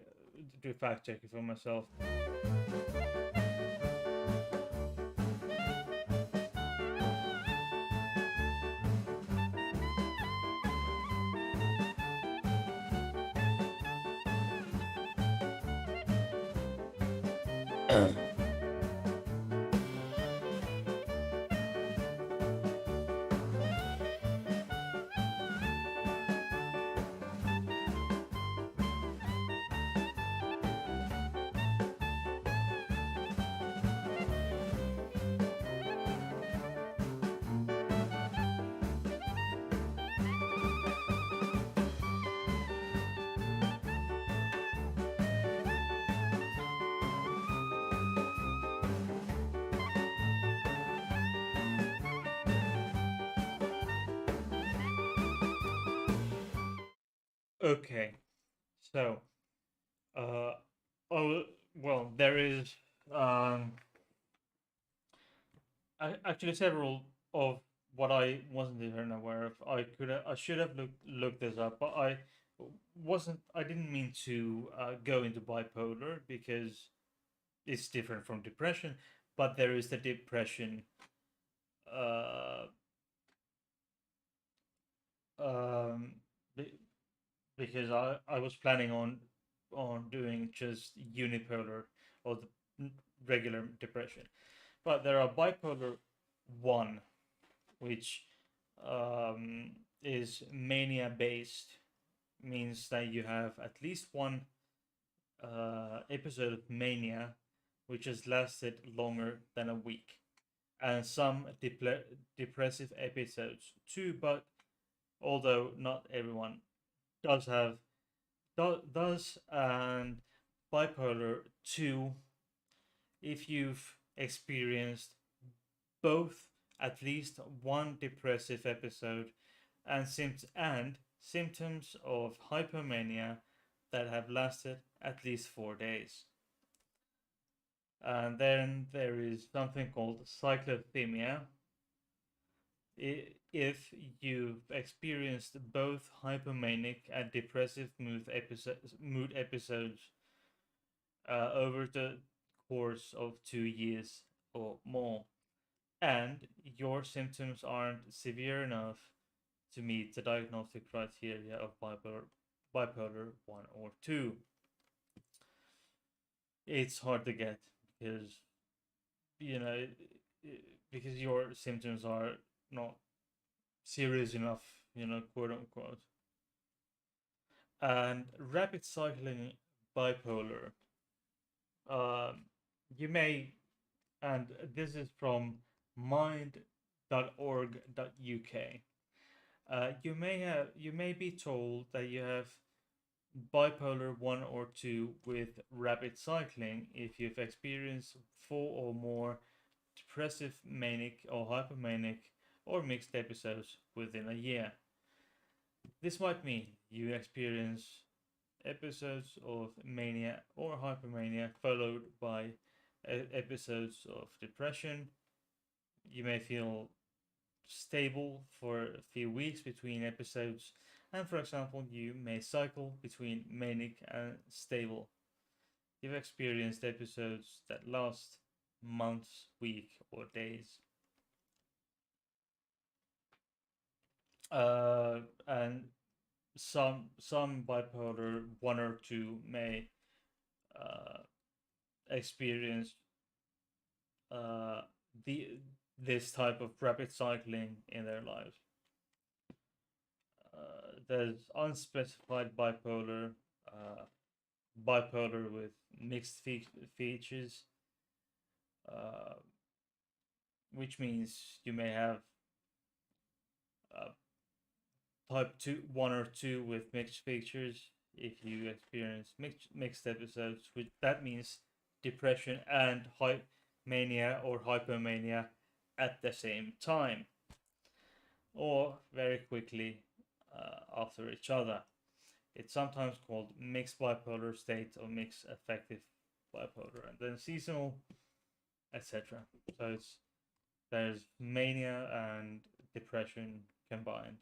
do fact checking for myself. Okay, so uh, oh well, there is um, actually several of what I wasn't even aware of. I should have looked this up, but I didn't mean to go into bipolar because it's different from depression. But there is the depression. Uh, um, be- because I was planning on doing just unipolar or the regular depression, but there are bipolar one, which um, is mania based, means that you have at least one episode of mania which has lasted longer than a week, and some depressive episodes too. But although not everyone does have does and bipolar 2, if you've experienced both at least one depressive episode and symptoms of hypomania that have lasted at least 4 days. And then there is something called cyclothymia. If you've experienced both hypomanic and depressive mood episodes over the course of 2 years or more, and your symptoms aren't severe enough to meet the diagnostic criteria of bipolar 1 or 2. It's hard to get because, you know, because your symptoms are not serious enough, quote unquote. And rapid cycling bipolar, um, you may, and this is from mind.org.uk. You may be told that you have bipolar 1 or 2 with rapid cycling if you've experienced 4 or more depressive, manic, or hypomanic or mixed episodes within a year. This might mean you experience episodes of mania or hypomania followed by episodes of depression. You may feel stable for a few weeks between episodes, and for example, you may cycle between manic and stable. You've experienced episodes that last months, weeks, or days. And some bipolar 1 or 2 may uh, experience uh, the this type of rapid cycling in their lives. There's unspecified bipolar, uh, bipolar with mixed features, uh, which means you may have uh, type 2, 1 or 2 with mixed features if you experience mixed episodes, which that means depression and mania or hypomania at the same time or very quickly after each other. It's sometimes called mixed bipolar state or mixed affective bipolar, and then seasonal, etc. So there's mania and depression combined.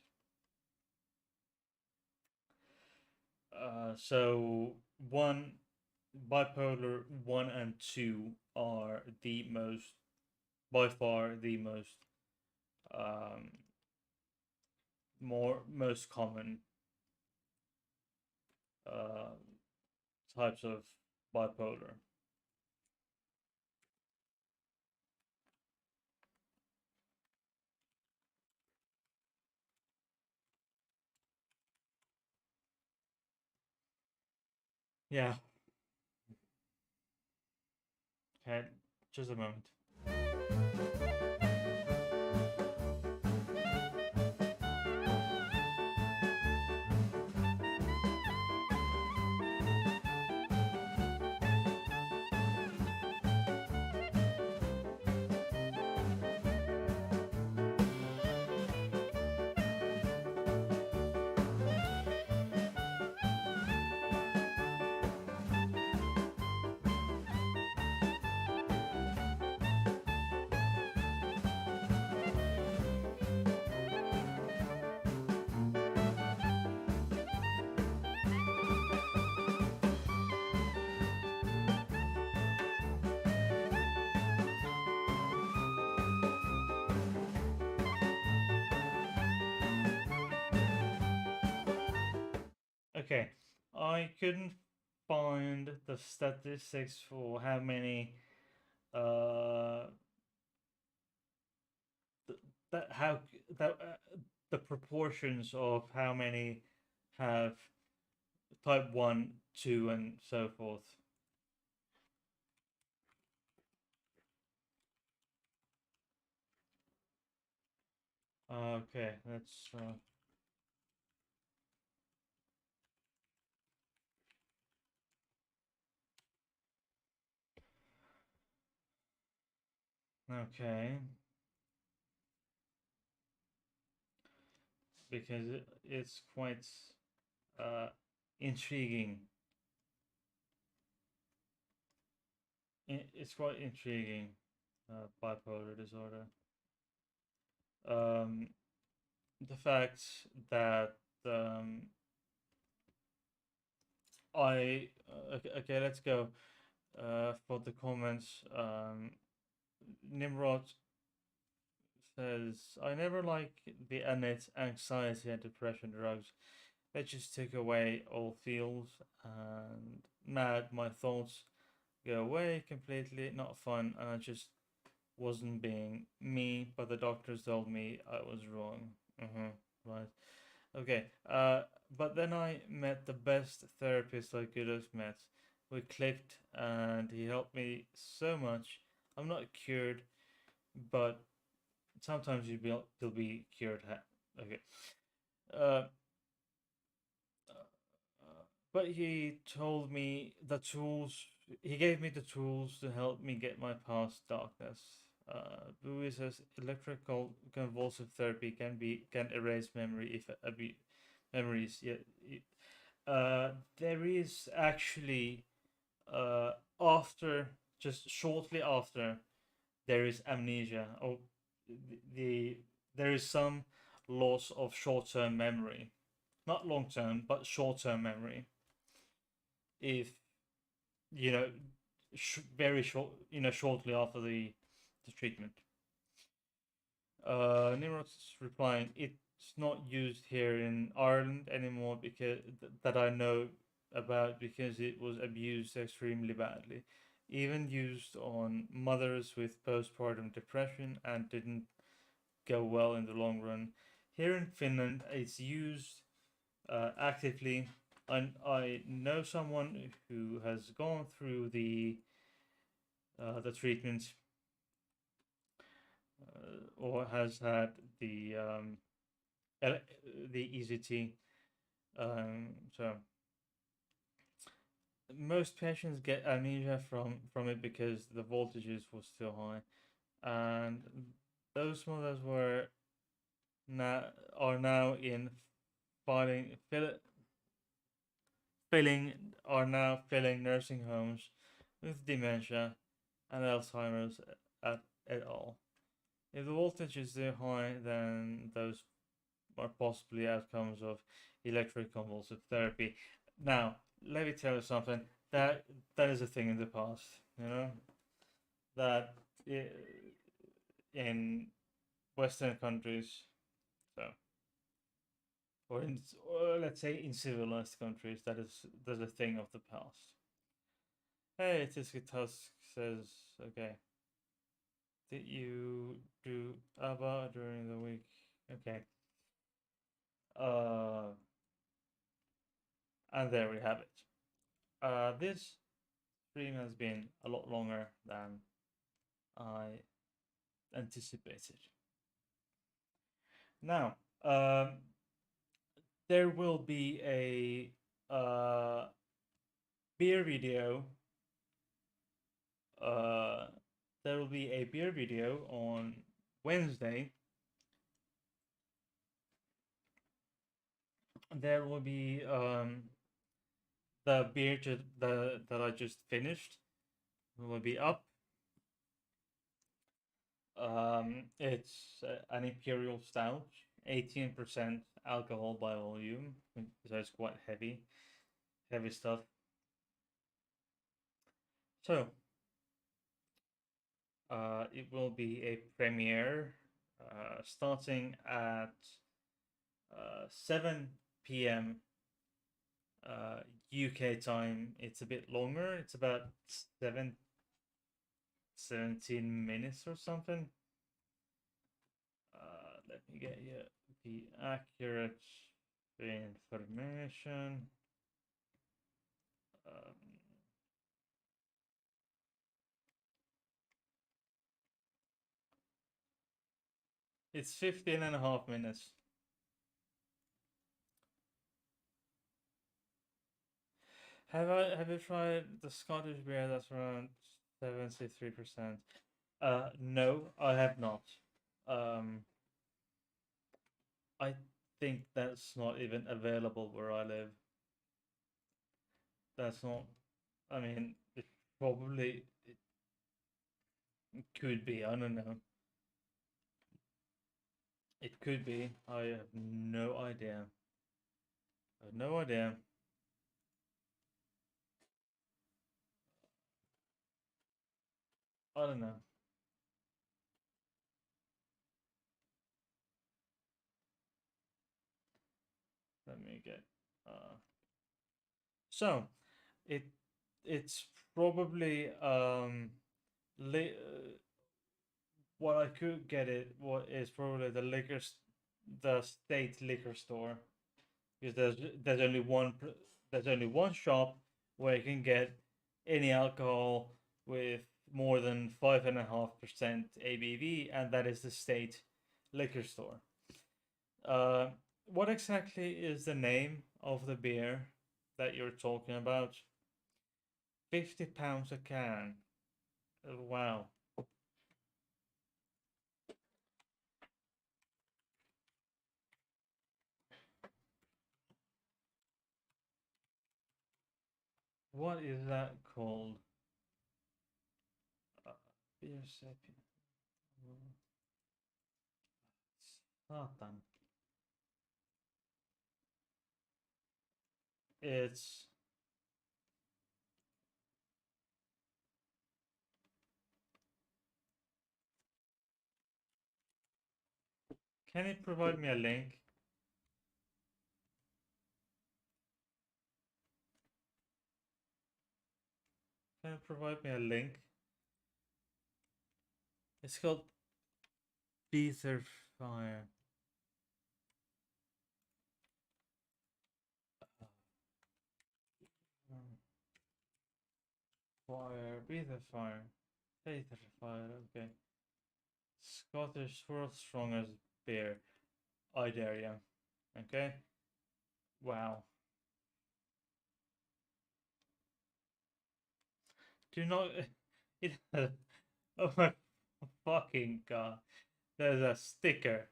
So one bipolar 1 and 2 are the most, by far the most, um, most common uh, types of bipolar. Yeah. Okay. Just a moment. Okay, I couldn't find the statistics for how many uh th- that how that the proportions of how many have type 1, 2 and so forth. Okay, that's okay, because it's quite uh intriguing. It's quite intriguing, bipolar disorder. Um, the fact that okay, okay, let's go for the comments. Nimrod says, I never like the anxiety and depression drugs. They just took away all feels and mad. My thoughts go away completely. Not fun, and I just wasn't being me. But the doctors told me I was wrong. Right. Okay. But then I met the best therapist I could have met. We clicked, and he helped me so much. I'm not cured, but sometimes you'll be cured. Okay. Uh, but he told me the tools. He gave me the tools to help me get my past darkness. Bowie says electrical convulsive therapy can erase memory if memories. Yeah, there is actually uh, after just shortly after there is amnesia or the there is some loss of short-term memory, not long-term but short-term memory. If you know, very short, shortly after the treatment. Nimrod's replying, it's not used here in Ireland anymore because that I know about because it was abused extremely badly, even used on mothers with postpartum depression and didn't go well in the long run. Here in Finland, it's used actively. I know someone who has gone through the treatment or has had the EZT. So most patients get amnesia from it because the voltages was too high, and those mothers now are now in fighting. filling are now filling nursing homes with dementia and Alzheimer's at all. If the voltage is too high, then those are possibly outcomes of electroconvulsive therapy. Now, let me tell you something. That that is a thing in the past. You know that in Western countries, so or let's say in civilized countries, that's a thing of the past. Hey, Tisky Tusk says, okay. Did you do ABBA during the week? Okay. Uh, and there we have it. This stream has been a lot longer than I anticipated. Now, there will be a beer video. Uh, there will be a beer video on Wednesday. There will be the beer that I just finished will be up. It's an imperial stout, 18% alcohol by volume, so it's quite heavy stuff. So, it will be a premiere starting at 7 p.m. UK time. It's a bit longer. It's about 17 minutes or something. Let me get you the accurate information. It's 15 and a half minutes. Have you tried the Scottish beer that's around 73%? No, I have not. Um, I think that's not even available where I live. That's not. I mean, it could be. I don't know. It could be. I have no idea. I have no idea. I don't know. Let me get. So, it it's probably what I could get it what is probably the state liquor store, because there's only one shop where you can get any alcohol with more than 5.5% ABV, and that is the state liquor store. Uh, what exactly is the name of the beer that you're talking about? £50 a can. Wow. What is that called? Beer sapien. Satan. It's Can it provide me a link? Can it provide me a link? It's called Beether Fire. Fire, Beether Fire. Beether Fire, okay. Scottish world's strongest beer. I dare you. Okay? Wow. Do not. It has. Oh my fucking god. There's a sticker.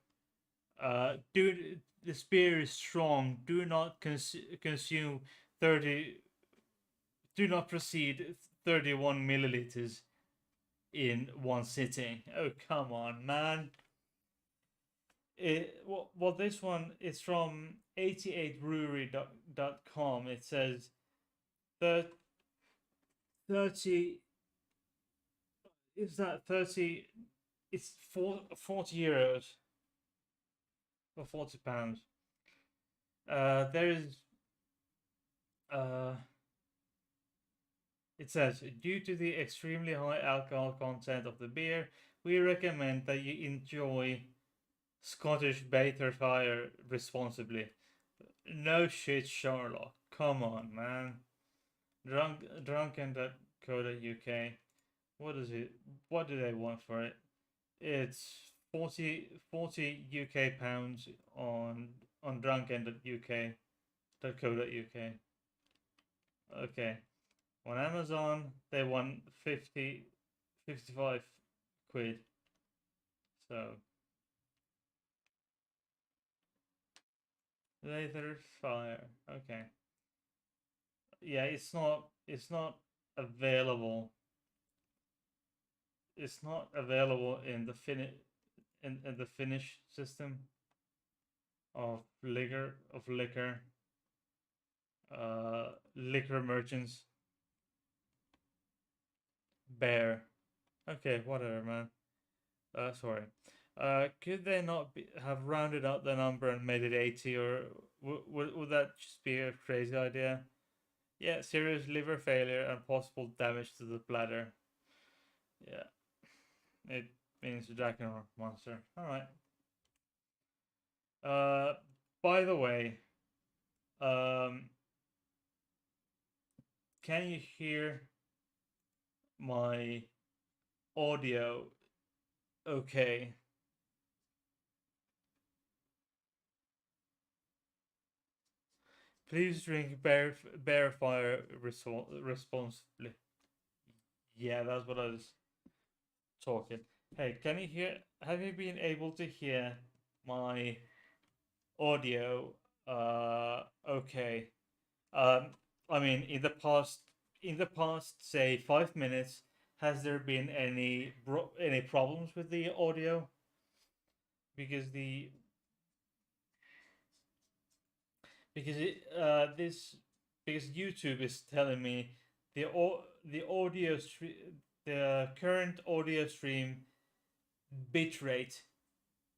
Dude, this beer is strong. Do not consume 30. Do not proceed 31 milliliters in one sitting. Oh, come on, man. Well, this one is from 88brewery.com. It says the 30, is that 30, it's 40 euros or 40 pounds. There is, uh, it says, due to the extremely high alcohol content of the beer, we recommend that you enjoy Scottish Fire responsibly. No shit, Sherlock. Come on, man. Drunken.co.uk. What is it? What do they want for it? It's 40 UK pounds on drunken.uk.co.uk. Okay. On Amazon, they want 55 quid. So Later Fire. Okay. Yeah, it's not available. It's not available in the in the Finnish system of liquor merchants. Bear. Okay, whatever, man. Sorry. Could they not have rounded up the number and made it 80, or would that just be a crazy idea? Yeah, serious liver failure and possible damage to the bladder. Yeah, it means Jack and monster. All right. By the way, um, can you hear my audio? Okay. Please drink bear fire responsibly. Yeah, that's what I was talking. Hey, can you hear? Have you been able to hear my audio? Okay. Um, I mean, in the past, say 5 minutes, has there been any problems with the audio? Because the because it this because YouTube is telling me the audio stream, the current audio stream bitrate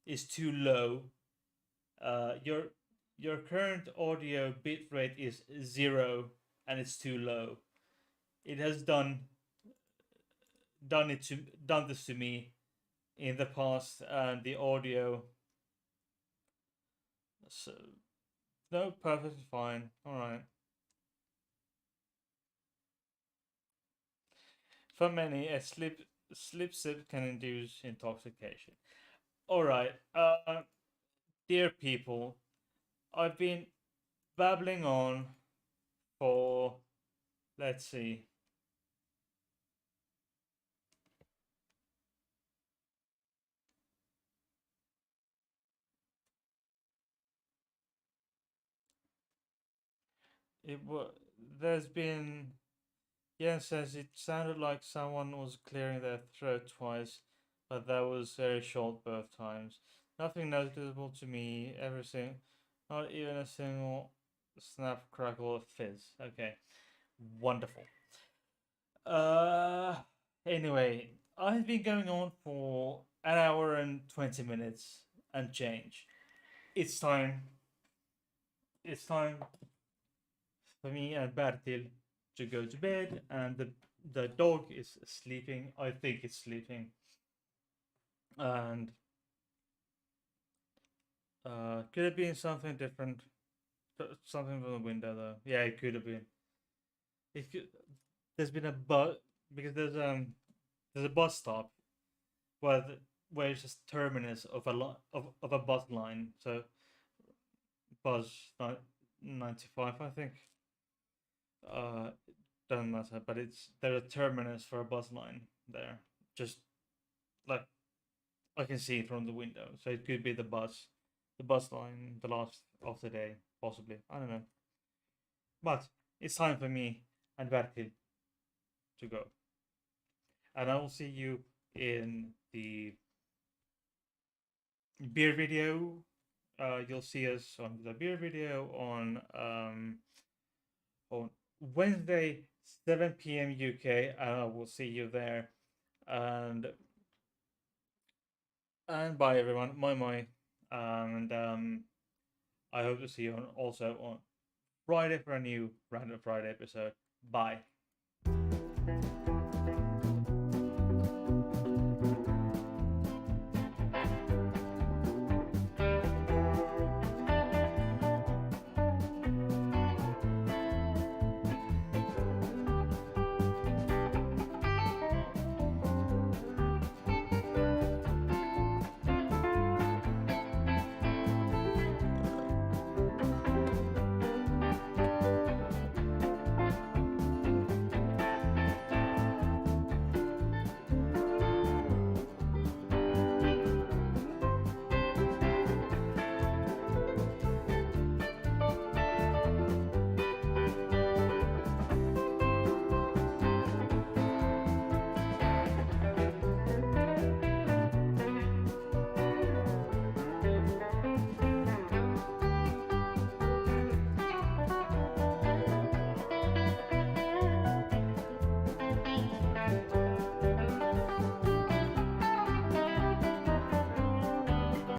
is too low. Your current audio bitrate is 0 and it's too low. It has done this to me in the past, and the audio, so no, perfectly fine. All right. For many, a slip sip can induce intoxication. All right. Dear people, I've been babbling on for, let's see, it was there's been. Jan says it sounded like someone was clearing their throat twice, but that was very short birth times. Nothing noticeable to me. Everything, not even a single snap, crackle, or fizz. Okay, wonderful. Uh, anyway, I've been going on for an hour and 20 minutes and change. It's time. It's time for me and Bertil to go to bed, and the dog is sleeping. I think it's sleeping, and could have been something different, something from the window though. Yeah, it could have been. It could, there's been a bus because there's a bus stop where where it's just terminus of of a bus line. So bus 95, I think. Uh, doesn't matter, but it's there's a terminus for a bus line there. Just like I can see it from the window, so it could be the bus line, the last of the day, possibly. I don't know, but it's time for me and Bertil to go. And I will see you in the beer video. You'll see us on the beer video on Wednesday, 7 p.m. UK, and I will see you there. And bye everyone. My. And I hope to see you also on Friday for a new Random Friday episode. Bye.